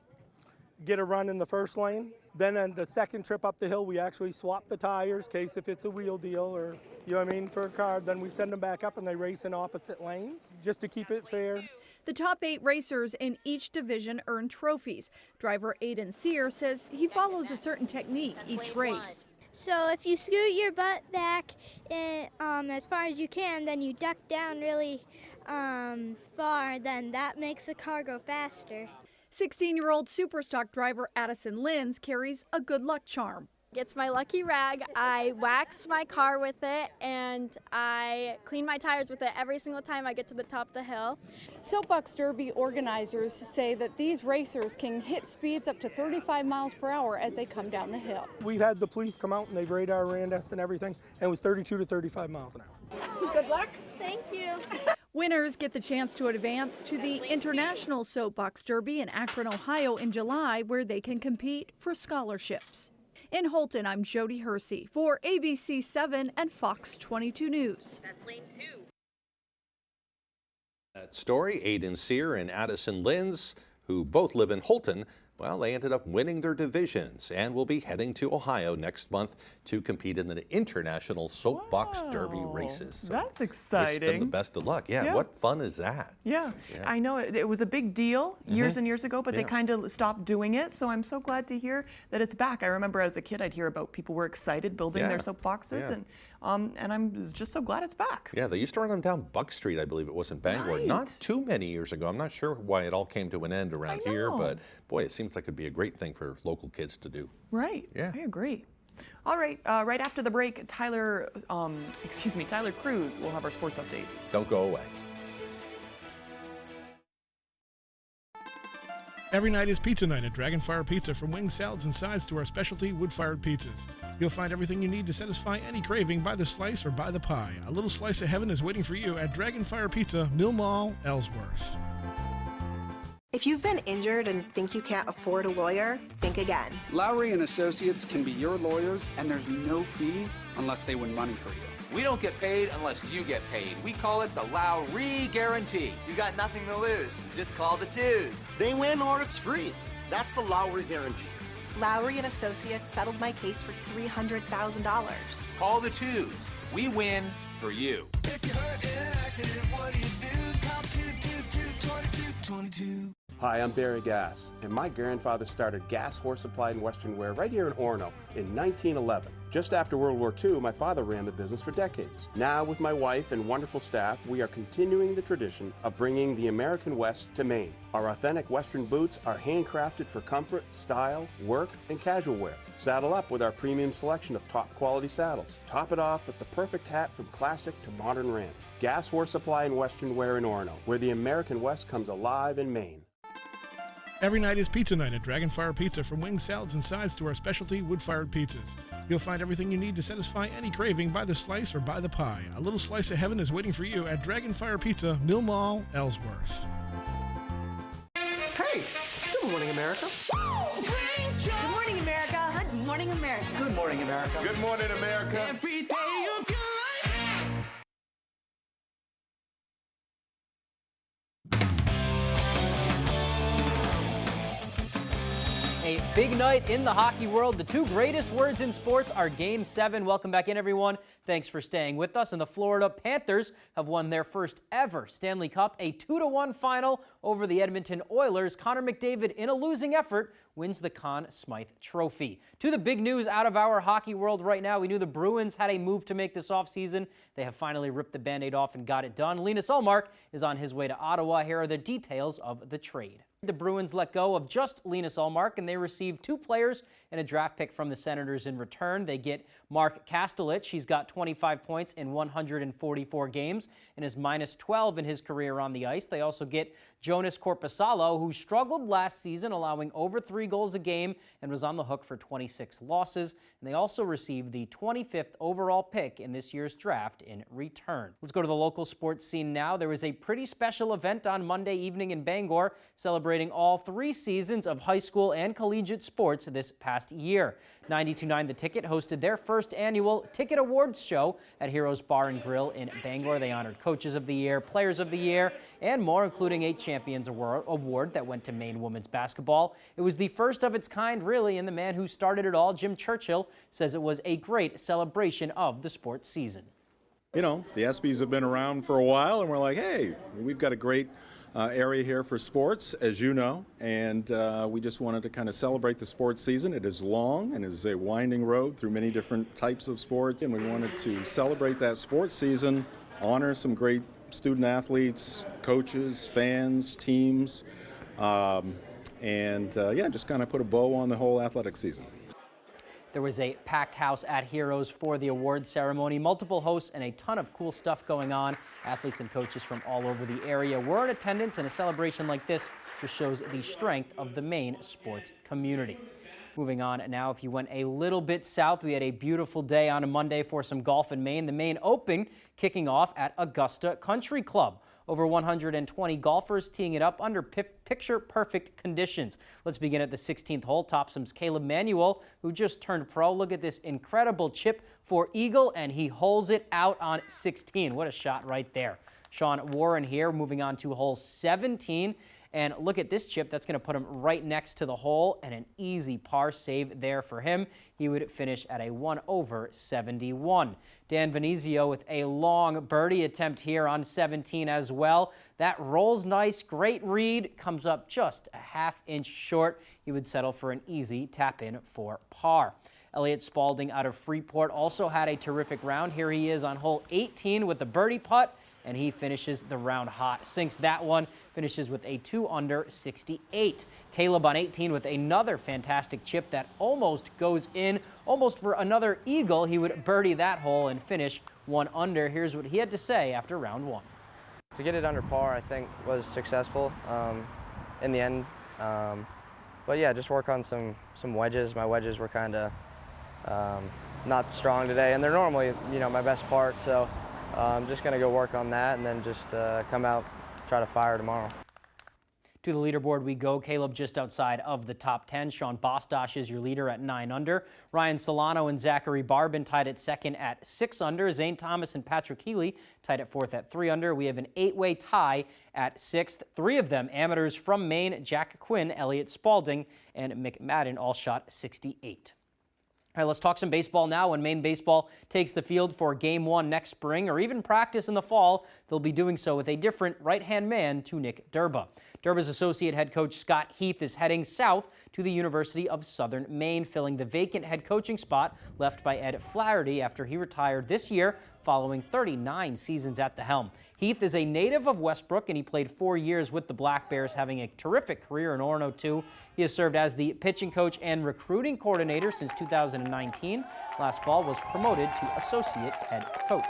get a run in the first lane. Then on the second trip up the hill, we actually swap the tires, case if it's a wheel deal or, you know what I mean, for a car. Then we send them back up and they race in opposite lanes just to keep it fair. The top 8 racers in each division earn trophies. Driver Aiden Sear says he follows a certain technique each race. So if you scoot your butt back as far as you can, then you duck down really far, then that makes the car go faster. 16-year-old Superstock driver Addison Linz carries a good luck charm. It's my lucky rag. I wax my car with it and I clean my tires with it every single time I get to the top of the hill. Soapbox Derby organizers say that these racers can hit speeds up to 35 miles per hour as they come down the hill. We've had the police come out and they've radar ran us and everything, and it was 32 to 35 miles an hour. Good luck. Thank you. Winners get the chance to advance to the International Soapbox Derby in Akron, Ohio in July, where they can compete for scholarships. In Holton, I'm Jody Hersey for ABC 7 and Fox 22 News. That story, Aiden Sear and Addison Linz, who both live in Holton, well, they ended up winning their divisions and will be heading to Ohio next month to compete in the International Soapbox Derby races. So that's exciting. Wish them the best of luck. Yeah, what fun is that? Yeah, I know it was a big deal years and years ago, but they kind of stopped doing it. So I'm so glad to hear that it's back. I remember as a kid, I'd hear about people were excited building their soapboxes, and I'm just so glad it's back. Yeah, they used to run them down Buck Street, I believe it was in Bangor, not too many years ago. I'm not sure why it all came to an end around here, but boy, it seems like it'd be a great thing for local kids to do. Right. Yeah, I agree. All right, right after the break, Tyler Cruz will have our sports updates. Don't go away. Every night is pizza night at Dragonfire Pizza. From wings, salads, and sides to our specialty wood-fired pizzas. You'll find everything you need to satisfy any craving by the slice or by the pie. A little slice of heaven is waiting for you at Dragonfire Pizza, Mill Mall, Ellsworth. If you've been injured and think you can't afford a lawyer, think again. Lowry & Associates can be your lawyers, and there's no fee unless they win money for you. We don't get paid unless you get paid. We call it the Lowry Guarantee. You got nothing to lose. Just call the twos. They win or it's free. That's the Lowry Guarantee. Lowry & Associates settled my case for $300,000. Call the twos. We win for you. If you're hurt in an accident, what do? Call 222-2222. Hi, I'm Barry Gass, and my grandfather started Gass Horse Supply and Western Wear right here in Orono in 1911. Just after World War II, my father ran the business for decades. Now, with my wife and wonderful staff, we are continuing the tradition of bringing the American West to Maine. Our authentic Western boots are handcrafted for comfort, style, work, and casual wear. Saddle up with our premium selection of top quality saddles. Top it off with the perfect hat from classic to modern ranch. Gass Horse Supply and Western Wear in Orono, where the American West comes alive in Maine. Every night is pizza night at Dragonfire Pizza. From wings, salads, and sides to our specialty wood-fired pizzas. You'll find everything you need to satisfy any craving by the slice or by the pie. A little slice of heaven is waiting for you at Dragonfire Pizza, Mill Mall, Ellsworth. Hey, good morning, America. Good morning, America. Good morning, America. Good morning, America. Good morning, America. Every day of your life. A big night in the hockey world. The two greatest words in sports are Game 7. Welcome back in, everyone. Thanks for staying with us. And the Florida Panthers have won their first ever Stanley Cup, a 2-1 final over the Edmonton Oilers. Connor McDavid, in a losing effort, wins the Conn Smythe Trophy. To the big news out of our hockey world right now, we knew the Bruins had a move to make this offseason. They have finally ripped the Band-Aid off and got it done. Linus Ullmark is on his way to Ottawa. Here are the details of the trade. The Bruins let go of just Linus Ullmark, and they received 2 players and a draft pick from the Senators in return. They get Mark Kastelich. He's got 25 points in 144 games and is minus 12 in his career on the ice. They also get Jonas Korpisalo, who struggled last season, allowing over 3 goals a game and was on the hook for 26 losses. And they also received the 25th overall pick in this year's draft in return. Let's go to the local sports scene now. There was a pretty special event on Monday evening in Bangor, celebrating all 3 seasons of high school and collegiate sports this past year. 92.9 The Ticket hosted their first annual Ticket Awards show at Heroes Bar and Grill in Bangor. They honored Coaches of the Year, Players of the Year, and more, including a Champions Award that went to Maine women's basketball. It was the first of its kind, really, and the man who started it all, Jim Churchill, says it was a great celebration of the sports season. You know, the ESPYs have been around for a while, and we're like, hey, we've got a great area here for sports, as you know, and we just wanted to kind of celebrate the sports season. It is long and is a winding road through many different types of sports, and we wanted to celebrate that sports season, honor some great student athletes, coaches, fans, teams, and yeah, just kind of put a bow on the whole athletic season. There was a packed house at Heroes for the award ceremony, multiple hosts, and a ton of cool stuff going on. Athletes and coaches from all over the area were in attendance, and a celebration like this just shows the strength of the Maine sports community. Moving on now, if you went a little bit south, we had a beautiful day on a Monday for some golf in Maine. The Maine Open kicking off at Augusta Country Club. Over 120 golfers teeing it up under picture-perfect conditions. Let's begin at the 16th hole. Topsom's Caleb Manuel, who just turned pro. Look at this incredible chip for eagle, and he holes it out on 16. What a shot right there. Sean Warren here, moving on to hole 17. And look at this chip. That's going to put him right next to the hole, and an easy par save there for him. He would finish at a 1 over 71. Dan Venezio with a long birdie attempt here on 17 as well. That rolls nice, great read, comes up just a half-inch short. He would settle for an easy tap-in for par. Elliott Spaulding out of Freeport also had a terrific round. Here he is on hole 18 with the birdie putt, and he finishes the round hot. Sinks that one, finishes with a 2 under 68. Caleb on 18 with another fantastic chip that almost goes in, almost for another eagle. He would birdie that hole and finish 1 under. Here's what he had to say after round 1. To get it under par, I think, was successful in the end. But yeah, just work on some wedges. My wedges were kind of not strong today, and they're normally, my best part. So I'm just going to go work on that and then just come out, try to fire tomorrow. To the leaderboard we go. Caleb just outside of the top 10. Sean Bostosh is your leader at 9 under. Ryan Solano and Zachary Barbin tied at second at 6 under. Zane Thomas and Patrick Healy tied at fourth at 3 under. We have an 8-way tie at 6th. 3 of them amateurs from Maine: Jack Quinn, Elliott Spaulding, and Mick Madden, all shot 68. All right, let's talk some baseball now. When Maine baseball takes the field for Game 1 next spring, or even practice in the fall, they'll be doing so with a different right-hand man to Nick Durba. Durba's associate head coach Scott Heath is heading south to the University of Southern Maine, filling the vacant head coaching spot left by Ed Flaherty after he retired this year following 39 seasons at the helm. Heath is a native of Westbrook, and he played 4 years with the Black Bears, having a terrific career in Orono, too. He has served as the pitching coach and recruiting coordinator since 2019. Last fall was promoted to associate head coach.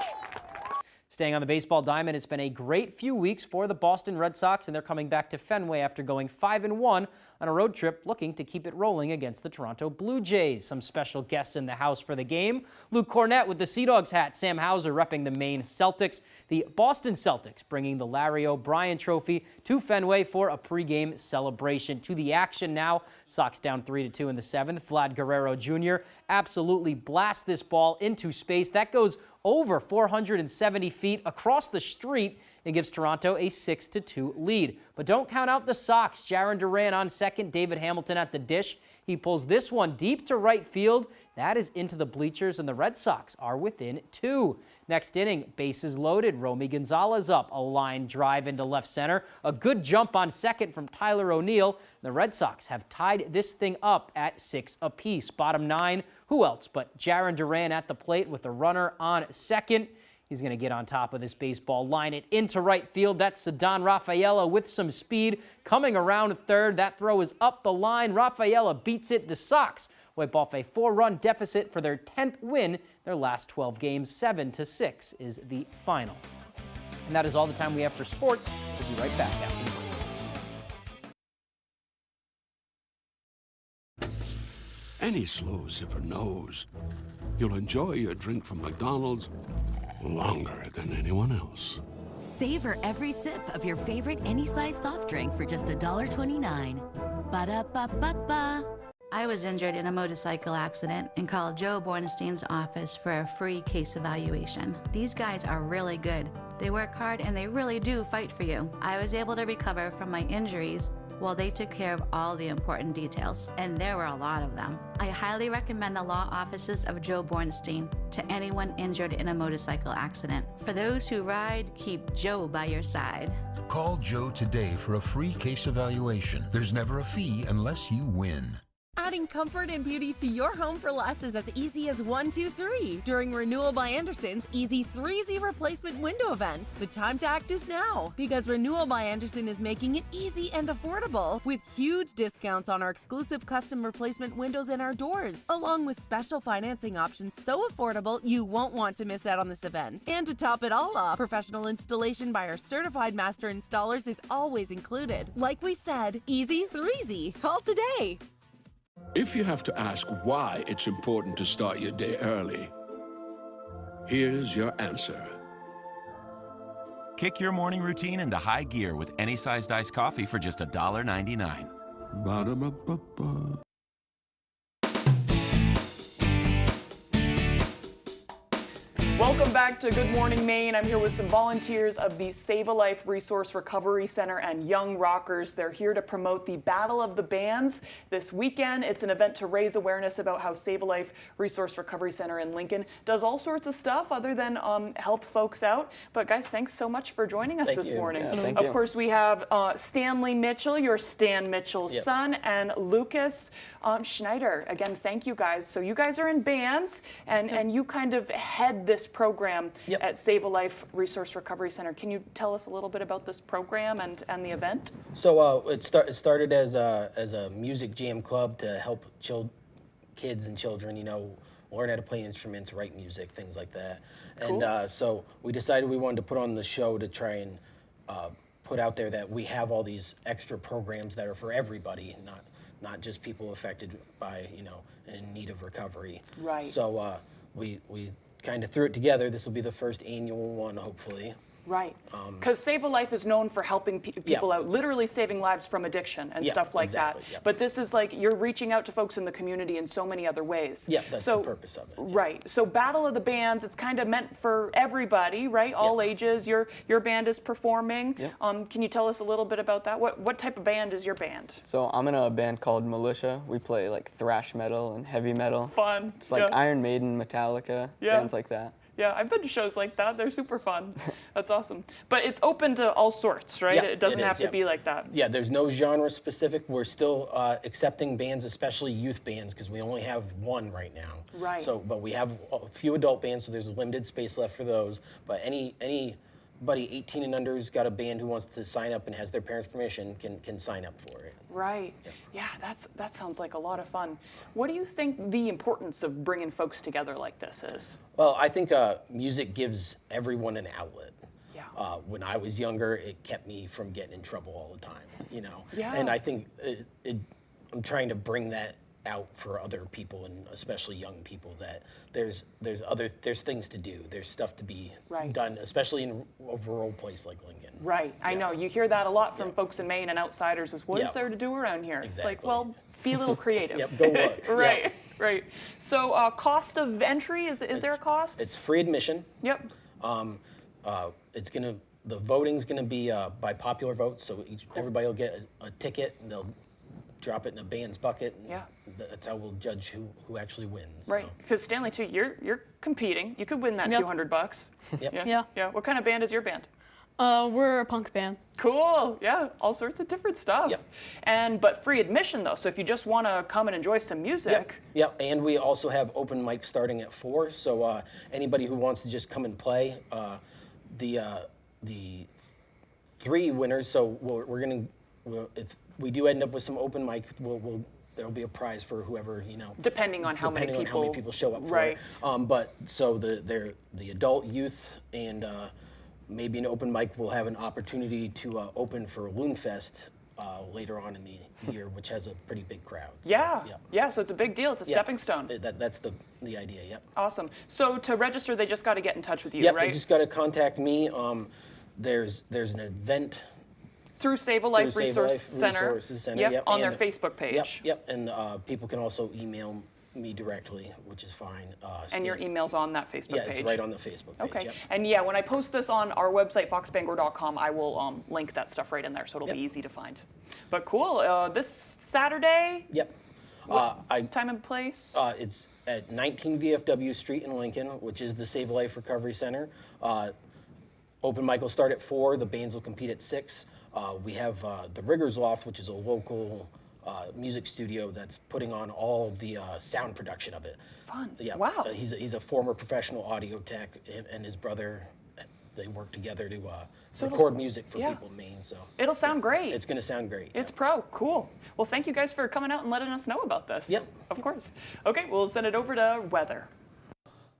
Staying on the baseball diamond, it's been a great few weeks for the Boston Red Sox, and they're coming back to Fenway after going 5-1 on a road trip, looking to keep it rolling against the Toronto Blue Jays. Some special guests in the house for the game: Luke Cornett with the Sea Dogs hat, Sam Hauser repping the Maine Celtics, the Boston Celtics bringing the Larry O'Brien Trophy to Fenway for a pregame celebration. To the action now. Sox down 3-2 in the 7th. Vlad Guerrero Jr. absolutely blasts this ball into space. That goes over 470 feet across the street and gives Toronto a 6-2 lead. But don't count out the Sox. Jarren Duran on second, David Hamilton at the dish. He pulls this one deep to right field. That is into the bleachers, and the Red Sox are within 2. Next inning, bases loaded. Romy Gonzalez up. A line drive into left center. A good jump on second from Tyler O'Neill. The Red Sox have tied this thing up at 6 apiece. Bottom 9, who else but Jarren Duran at the plate with a runner on second. He's going to get on top of this baseball, line it into right field. That's Ceddanne Rafaela with some speed coming around third. That throw is up the line. Rafaela beats it. The Sox wipe off a 4-run deficit for their 10th win. Their last 12 games, 7-6 is the final. And that is all the time we have for sports. We'll be right back after the break. Any slow sipper knows you'll enjoy your drink from McDonald's longer than anyone else. Savor every sip of your favorite any size soft drink for just $1.29. Ba-da-ba-ba-ba. I was injured in a motorcycle accident and called Joe Bornstein's office for a free case evaluation. These guys are really good. They work hard and they really do fight for you. I was able to recover from my injuries while they took care of all the important details, and there were a lot of them. I highly recommend the law offices of Joe Bornstein to anyone injured in a motorcycle accident. For those who ride, keep Joe by your side. Call Joe today for a free case evaluation. There's never a fee unless you win. Adding comfort and beauty to your home for less is as easy as 1, 2, 3 during Renewal by Anderson's Easy 3Z replacement window event. The time to act is now because Renewal by Anderson is making it easy and affordable with huge discounts on our exclusive custom replacement windows and our doors, along with special financing options so affordable you won't want to miss out on this event. And to top it all off, professional installation by our certified master installers is always included. Like we said, Easy 3Z. Call today. If you have to ask why it's important to start your day early, here's your answer. Kick your morning routine into high gear with any sized iced coffee for just $1.99. Ba-da-ba-ba-ba. Welcome back to Good Morning Maine. I'm here with some volunteers of the Save a Life Resource Recovery Center and Young Rockers. They're here to promote the Battle of the Bands this weekend. It's an event to raise awareness about how Save a Life Resource Recovery Center in Lincoln does all sorts of stuff other than help folks out. But guys, thanks so much for joining us this morning. Yeah, thank of you. course, we have Stanley Mitchell, your Stan Mitchell's son, and Lucas Schneider. Again, thank you guys. So you guys are in bands, and you kind of head this program at Save a Life Resource Recovery Center. Can you tell us a little bit about this program and the event? So it started as a music jam club to help kids and children, learn how to play instruments, write music, things like that. Cool. And so we decided we wanted to put on the show to try and put out there that we have all these extra programs that are for everybody, not just people affected by, in need of recovery. Right. So we kind of threw it together. This will be the first annual one, hopefully. Right. Because Save a Life is known for helping people out, literally saving lives from addiction and stuff like that. But this is like you're reaching out to folks in the community in so many other ways. Yeah, that's the purpose of it. Right. So Battle of the Bands, it's kind of meant for everybody, right? All ages. Your band is performing. Can you tell us a little bit about that? What type of band is your band? So I'm in a band called Militia. We play like thrash metal and heavy metal. Fun. It's like Iron Maiden, Metallica, bands like that. Yeah, I've been to shows like that. They're super fun. That's awesome. But it's open to all sorts, right? Yeah, it doesn't have to be like that. Yeah, there's no genre specific. We're still accepting bands, especially youth bands, because we only have one right now. Right. So, but we have a few adult bands, so there's limited space left for those. But anybody 18 and under who's got a band who wants to sign up and has their parents' permission can sign up for it. Right. Yeah, that sounds like a lot of fun. What do you think the importance of bringing folks together like this is? Well, I think music gives everyone an outlet. Yeah. When I was younger, it kept me from getting in trouble all the time, Yeah. And I think I'm trying to bring that out for other people, and especially young people, that there's things to do. There's stuff to be done, especially in a rural place like Lincoln. Right. I know. You hear that a lot from folks in Maine and outsiders is, what is there to do around here? Exactly. It's like, well, be a little creative. Go look. Right. Right. So cost of entry, is there a cost? It's free admission. Yep. The voting's gonna be by popular vote, so everybody will get a ticket, and they'll drop it in a band's bucket. And that's how we'll judge who actually wins. Right. Because Stanley, too, you're competing. You could win that $200. Yep. Yeah. What kind of band is your band? We're a punk band. Cool. Yeah. All sorts of different stuff. But free admission though. So if you just want to come and enjoy some music. Yep. And we also have open mic starting at 4. So anybody who wants to just come and play, the 3 winners. So if we do end up with some open mic, there'll be a prize for whoever, Depending on how many people show up for it. But so the adult, youth, and maybe an open mic will have an opportunity to open for Loonfest later on in the year, which has a pretty big crowd. So, so it's a big deal. It's a stepping stone. That's the idea. Yep. Awesome. So to register, they just got to get in touch with you, right? They just got to contact me. There's an event through Save a Life Resources Center. On their Facebook page. Yep. And people can also email me directly, which is fine. And your email's on that Facebook page? Yeah, it's right on the Facebook page. Okay. And yeah, when I post this on our website, foxbangor.com, I will link that stuff right in there, so it'll be easy to find. But cool. This Saturday? Yep. Time and place? It's at 19 VFW Street in Lincoln, which is the Save a Life Recovery Center. Open mic will start at 4. The bands will compete at 6. We have the Riggers Loft, which is a local music studio that's putting on all the sound production of it. Fun. Yeah. Wow. He's a former professional audio tech, and his brother, they work together to So record music for yeah. people in Maine. So It'll sound great. it's going to sound great. It's pro. Cool. Well, thank you guys for coming out and letting us know about this. Yep. Of course. Okay, we'll send it over to weather.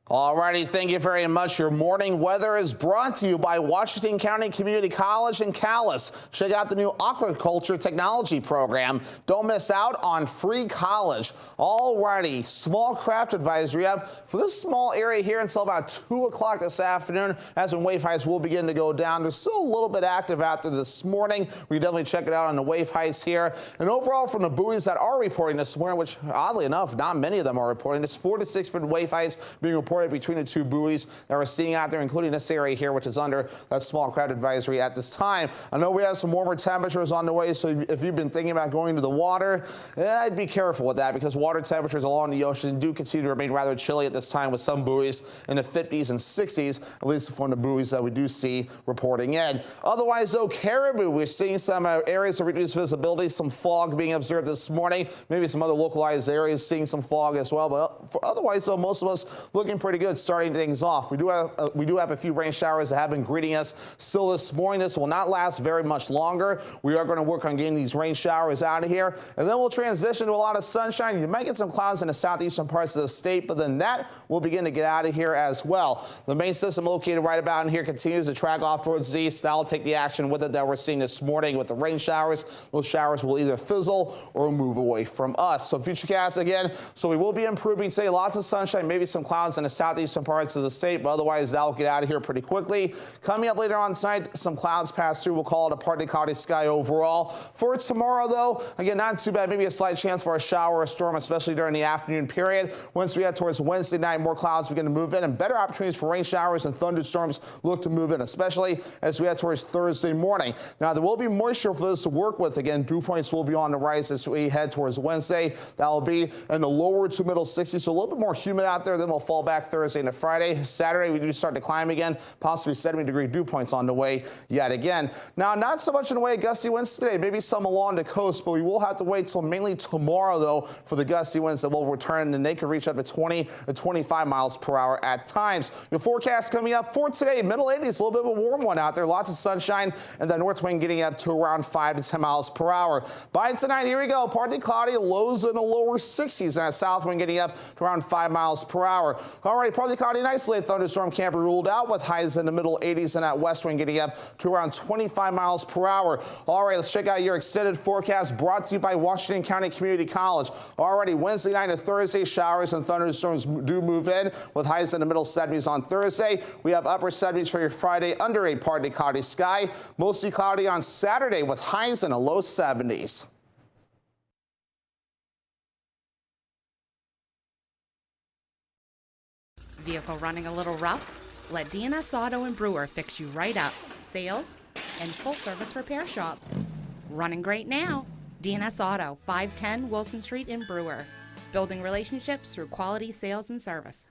Alrighty, thank you very much. Your morning weather is brought to you by Washington County Community College in Calais. Check out the new aquaculture technology program. Don't miss out on free college. Alrighty, small craft advisory up for this small area here until about 2 o'clock this afternoon. That's when wave heights will begin to go down. They're still a little bit active out there this morning. We definitely check it out on the wave heights here. And overall, from the buoys that are reporting this morning, which oddly enough, not many of them are reporting, it's 4 to 6 foot wave heights being reported between the two buoys that we're seeing out there, including this area here, which is under that small craft advisory at this time. I know we have some warmer temperatures on the way, so if you've been thinking about going to the water, I'd be careful with that because water temperatures along the ocean do continue to remain rather chilly at this time, with some buoys in the 50s and 60s, at least from the buoys that we do see reporting in. Otherwise, though, Caribou, we're seeing some areas of reduced visibility, some fog being observed this morning, maybe some other localized areas seeing some fog as well, but otherwise, though, most of us looking pretty good starting things off. We do have a few rain showers that have been greeting us still this morning. This will not last very much longer. We are going to work on getting these rain showers out of here, and then we'll transition to a lot of sunshine. You might get some clouds in the southeastern parts of the state, but then that will begin to get out of here as well. The main system located right about in here continues to track off towards the east. That'll take the action with it that we're seeing this morning with the rain showers. Those showers will either fizzle or move away from us. So futurecast again. So we will be improving today. Lots of sunshine, maybe some clouds in the southeastern parts of the state, but otherwise that'll get out of here pretty quickly. Coming up later on tonight, some clouds pass through. We'll call it a partly cloudy sky overall. For tomorrow, though, again, not too bad. Maybe a slight chance for a shower or a storm, especially during the afternoon period. Once we head towards Wednesday night, more clouds begin to move in, and better opportunities for rain showers and thunderstorms look to move in, especially as we head towards Thursday morning. Now, there will be moisture for this to work with. Again, dew points will be on the rise as we head towards Wednesday. That'll be in the lower to middle 60s, so a little bit more humid out there. Then we'll fall back Thursday into Friday. Saturday, we do start to climb again, possibly 70-degree dew points on the way yet again. Now, not so much in the way of gusty winds today, maybe some along the coast, but we will have to wait till mainly tomorrow, though, for the gusty winds that will return, and they can reach up to 20 to 25 miles per hour at times. Your forecast coming up for today, middle 80s, a little bit of a warm one out there, lots of sunshine, and the north wind getting up to around 5 to 10 miles per hour. By tonight, here we go, partly cloudy, lows in the lower 60s, and a south wind getting up to around 5 miles per hour. All right, partly cloudy, an isolated thunderstorm can't be ruled out, with highs in the middle 80s and that west wind getting up to around 25 miles per hour. All right, let's check out your extended forecast brought to you by Washington County Community College. Already Wednesday night to Thursday, showers and thunderstorms do move in, with highs in the middle 70s on Thursday. We have upper 70s for your Friday under a partly cloudy sky. Mostly cloudy on Saturday with highs in the low 70s. Vehicle running a little rough? Let DNS Auto and Brewer fix you right up. Sales and full service repair shop. Running great now. DNS Auto, 510 Wilson Street in Brewer. Building relationships through quality sales and service.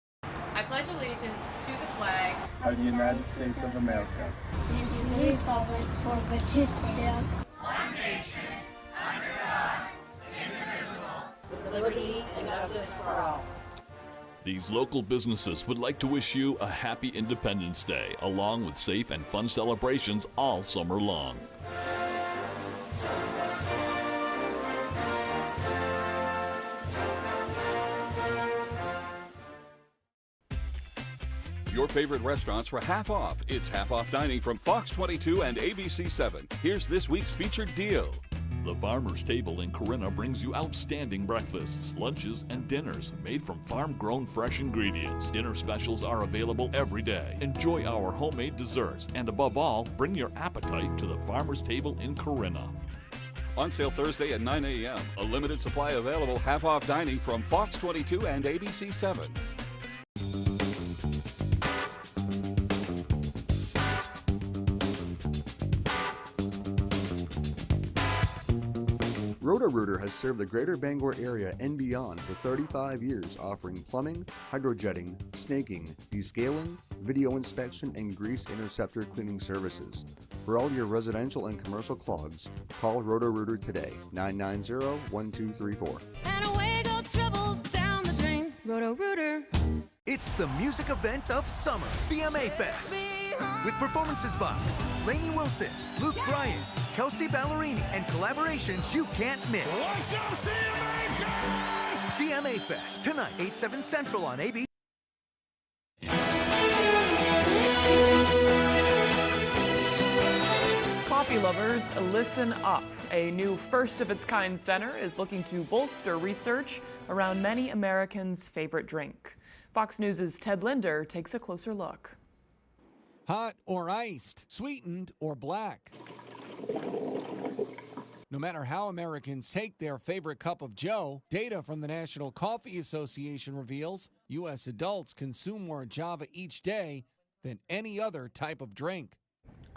I pledge allegiance to the flag of the United States of America and to the republic for which it stands, one nation, under God, indivisible, with liberty and justice for all. These local businesses would like to wish you a happy Independence Day, along with safe and fun celebrations all summer long. Your favorite restaurants for half off. It's half off dining from Fox 22 and ABC 7. Here's this week's featured deal. The Farmer's Table in Corinna brings you outstanding breakfasts, lunches, and dinners made from farm-grown fresh ingredients. Dinner specials are available every day. Enjoy our homemade desserts, and above all, bring your appetite to the Farmer's Table in Corinna. On sale Thursday at 9 a.m. A limited supply available half off dining from Fox 22 and ABC 7. Roto-Rooter has served the greater Bangor area and beyond for 35 years, offering plumbing, hydrojetting, snaking, descaling, video inspection, and grease interceptor cleaning services. For all your residential and commercial clogs, call Roto-Rooter today, 990-1234. And away go troubles down the drain. Roto-Rooter. It's the music event of summer, CMA Fest. With performances by Lainey Wilson, Luke Bryan, Kelsey Ballerini, and collaborations you can't miss. What's up, CMA Fest? CMA Fest, tonight, 8/7 Central on ABC. Coffee lovers, listen up. A new first-of-its-kind center is looking to bolster research around many Americans' favorite drink. Fox News' Ted Linder takes a closer look. Hot or iced, sweetened or black. No matter how Americans take their favorite cup of joe, data from the National Coffee Association reveals U.S. adults consume more Java each day than any other type of drink.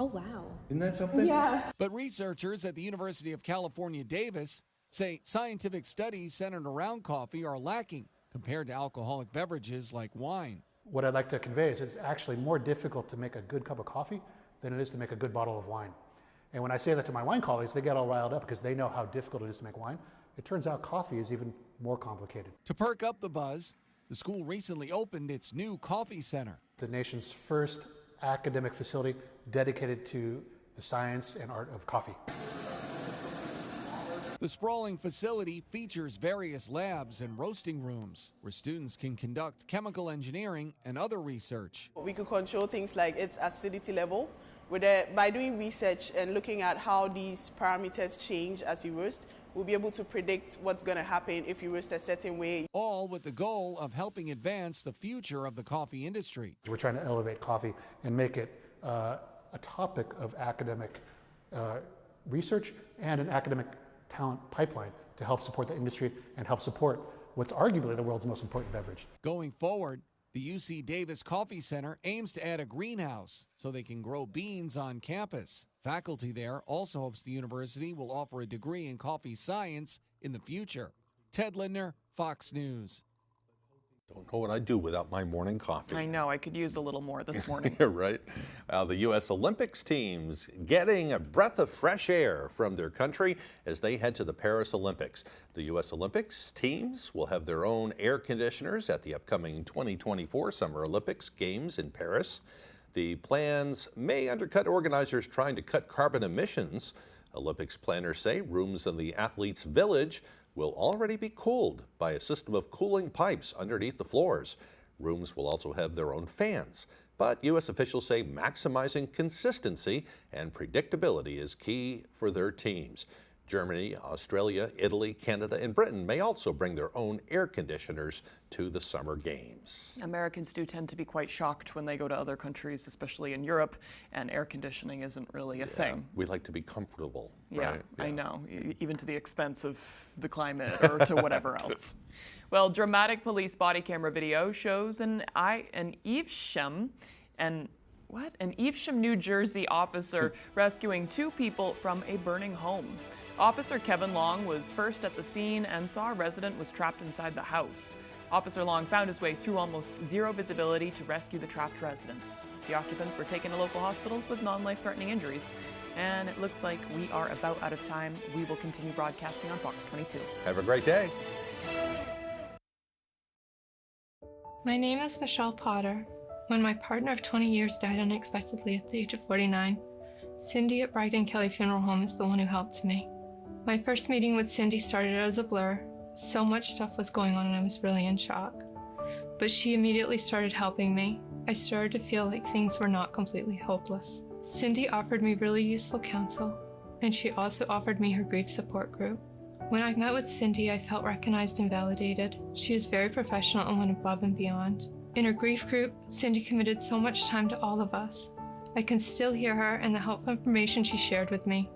Oh, wow. Isn't that something? Yeah. But researchers at the University of California, Davis say scientific studies centered around coffee are lacking compared to alcoholic beverages like wine. What I'd like to convey is it's actually more difficult to make a good cup of coffee than it is to make a good bottle of wine. And when I say that to my wine colleagues, they get all riled up because they know how difficult it is to make wine. It turns out coffee is even more complicated. To perk up the buzz, the school recently opened its new coffee center. The nation's first academic facility dedicated to the science and art of coffee. The sprawling facility features various labs and roasting rooms where students can conduct chemical engineering and other research. We could control things like its acidity level. By doing research and looking at how these parameters change as you roast, we'll be able to predict what's going to happen if you roast a certain way. All with the goal of helping advance the future of the coffee industry. We're trying to elevate coffee and make it a topic of academic research and an academic talent pipeline to help support the industry and help support what's arguably the world's most important beverage. Going forward, the UC Davis Coffee Center aims to add a greenhouse so they can grow beans on campus. Faculty there also hopes the university will offer a degree in coffee science in the future. Ted Lindner, Fox News. Don't know what I'd do without my morning coffee. I know, I could use a little more this morning. You're right. The U.S. Olympics teams getting a breath of fresh air from their country as they head to the Paris Olympics. The U.S. Olympics teams will have their own air conditioners at the upcoming 2024 Summer Olympics Games in Paris. The plans may undercut organizers trying to cut carbon emissions. Olympics planners say rooms in the athletes' village will already be cooled by a system of cooling pipes underneath the floors. Rooms will also have their own fans. But U.S. officials say maximizing consistency and predictability is key for their teams. Germany, Australia, Italy, Canada, and Britain may also bring their own air conditioners to the Summer Games. Americans do tend to be quite shocked when they go to other countries, especially in Europe, and air conditioning isn't really a thing. We like to be comfortable, Yeah, right? I know, even to the expense of the climate or to whatever else. Well, dramatic police body camera video shows an Evesham, New Jersey officer rescuing two people from a burning home. Officer Kevin Long was first at the scene and saw a resident was trapped inside the house. Officer Long found his way through almost zero visibility to rescue the trapped residents. The occupants were taken to local hospitals with non-life-threatening injuries. And it looks like we are about out of time. We will continue broadcasting on Fox 22. Have a great day. My name is Michelle Potter. When my partner of 20 years died unexpectedly at the age of 49, Cindy at Bragdon Kelly Funeral Home is the one who helped me. My first meeting with Cindy started as a blur. So much stuff was going on and I was really in shock. But she immediately started helping me. I started to feel like things were not completely hopeless. Cindy offered me really useful counsel, and she also offered me her grief support group. When I met with Cindy, I felt recognized and validated. She is very professional and went above and beyond. In her grief group, Cindy committed so much time to all of us. I can still hear her and the helpful information she shared with me.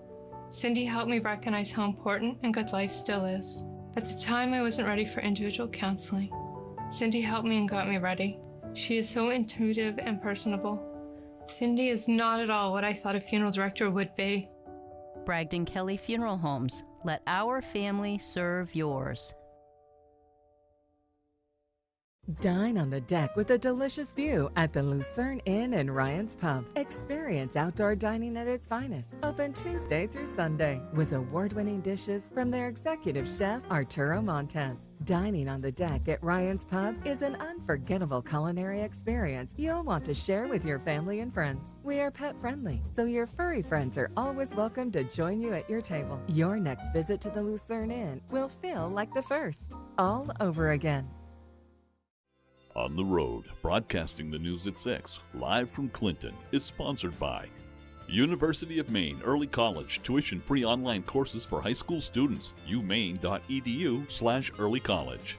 Cindy helped me recognize how important and good life still is. At the time, I wasn't ready for individual counseling. Cindy helped me and got me ready. She is so intuitive and personable. Cindy is not at all what I thought a funeral director would be. Bragdon Kelly Funeral Homes. Let our family serve yours. Dine on the deck with a delicious view at the Lucerne Inn and Ryan's Pub. Experience outdoor dining at its finest. Open Tuesday through Sunday with award-winning dishes from their executive chef, Arturo Montes. Dining on the deck at Ryan's Pub is an unforgettable culinary experience you'll want to share with your family and friends. We are pet-friendly, so your furry friends are always welcome to join you at your table. Your next visit to the Lucerne Inn will feel like the first, all over again. On the Road, broadcasting the news at 6, live from Clinton, is sponsored by University of Maine Early College, tuition-free online courses for high school students, umaine.edu/earlycollege.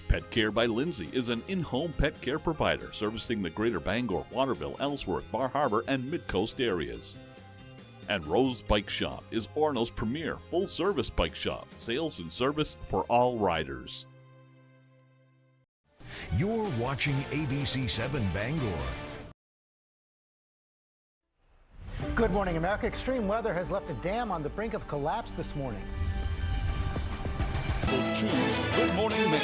Pet Care by Lindsay is an in-home pet care provider servicing the greater Bangor, Waterville, Ellsworth, Bar Harbor, and Mid-Coast areas. And Rose Bike Shop is Orono's premier full-service bike shop, sales and service for all riders. You're watching ABC 7 Bangor. Good morning, America. Extreme weather has left a dam on the brink of collapse this morning. Choose Good Morning Maine.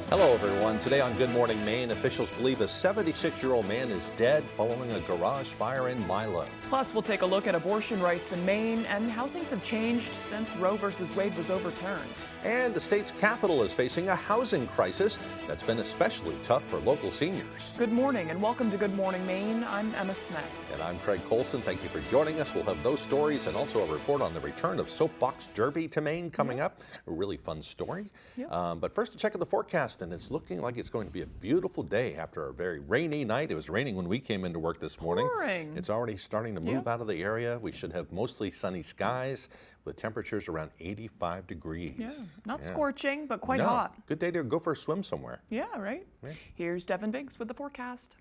Hello, everyone. Today on Good Morning Maine, officials believe a 76-year-old man is dead following a garage fire in Milo. Plus, we'll take a look at abortion rights in Maine and how things have changed since Roe v. Wade was overturned. And the state's capital is facing a housing crisis that's been especially tough for local seniors. Good morning and welcome to Good Morning Maine. I'm Emma Smith. And I'm Craig Colson. Thank you for joining us. We'll have those stories and also a report on the return of Soapbox Derby to Maine coming up. A really fun story. But first, a check of the forecast, and it's looking like it's going to be a beautiful day after a very rainy night. It was raining when we came into work this morning. Pouring. It's already starting to move out of the area. We should have mostly sunny skies with temperatures around 85 degrees. Yeah, not scorching, but quite hot. Good day to go for a swim somewhere. Yeah, right. Here's Devin Biggs with the forecast.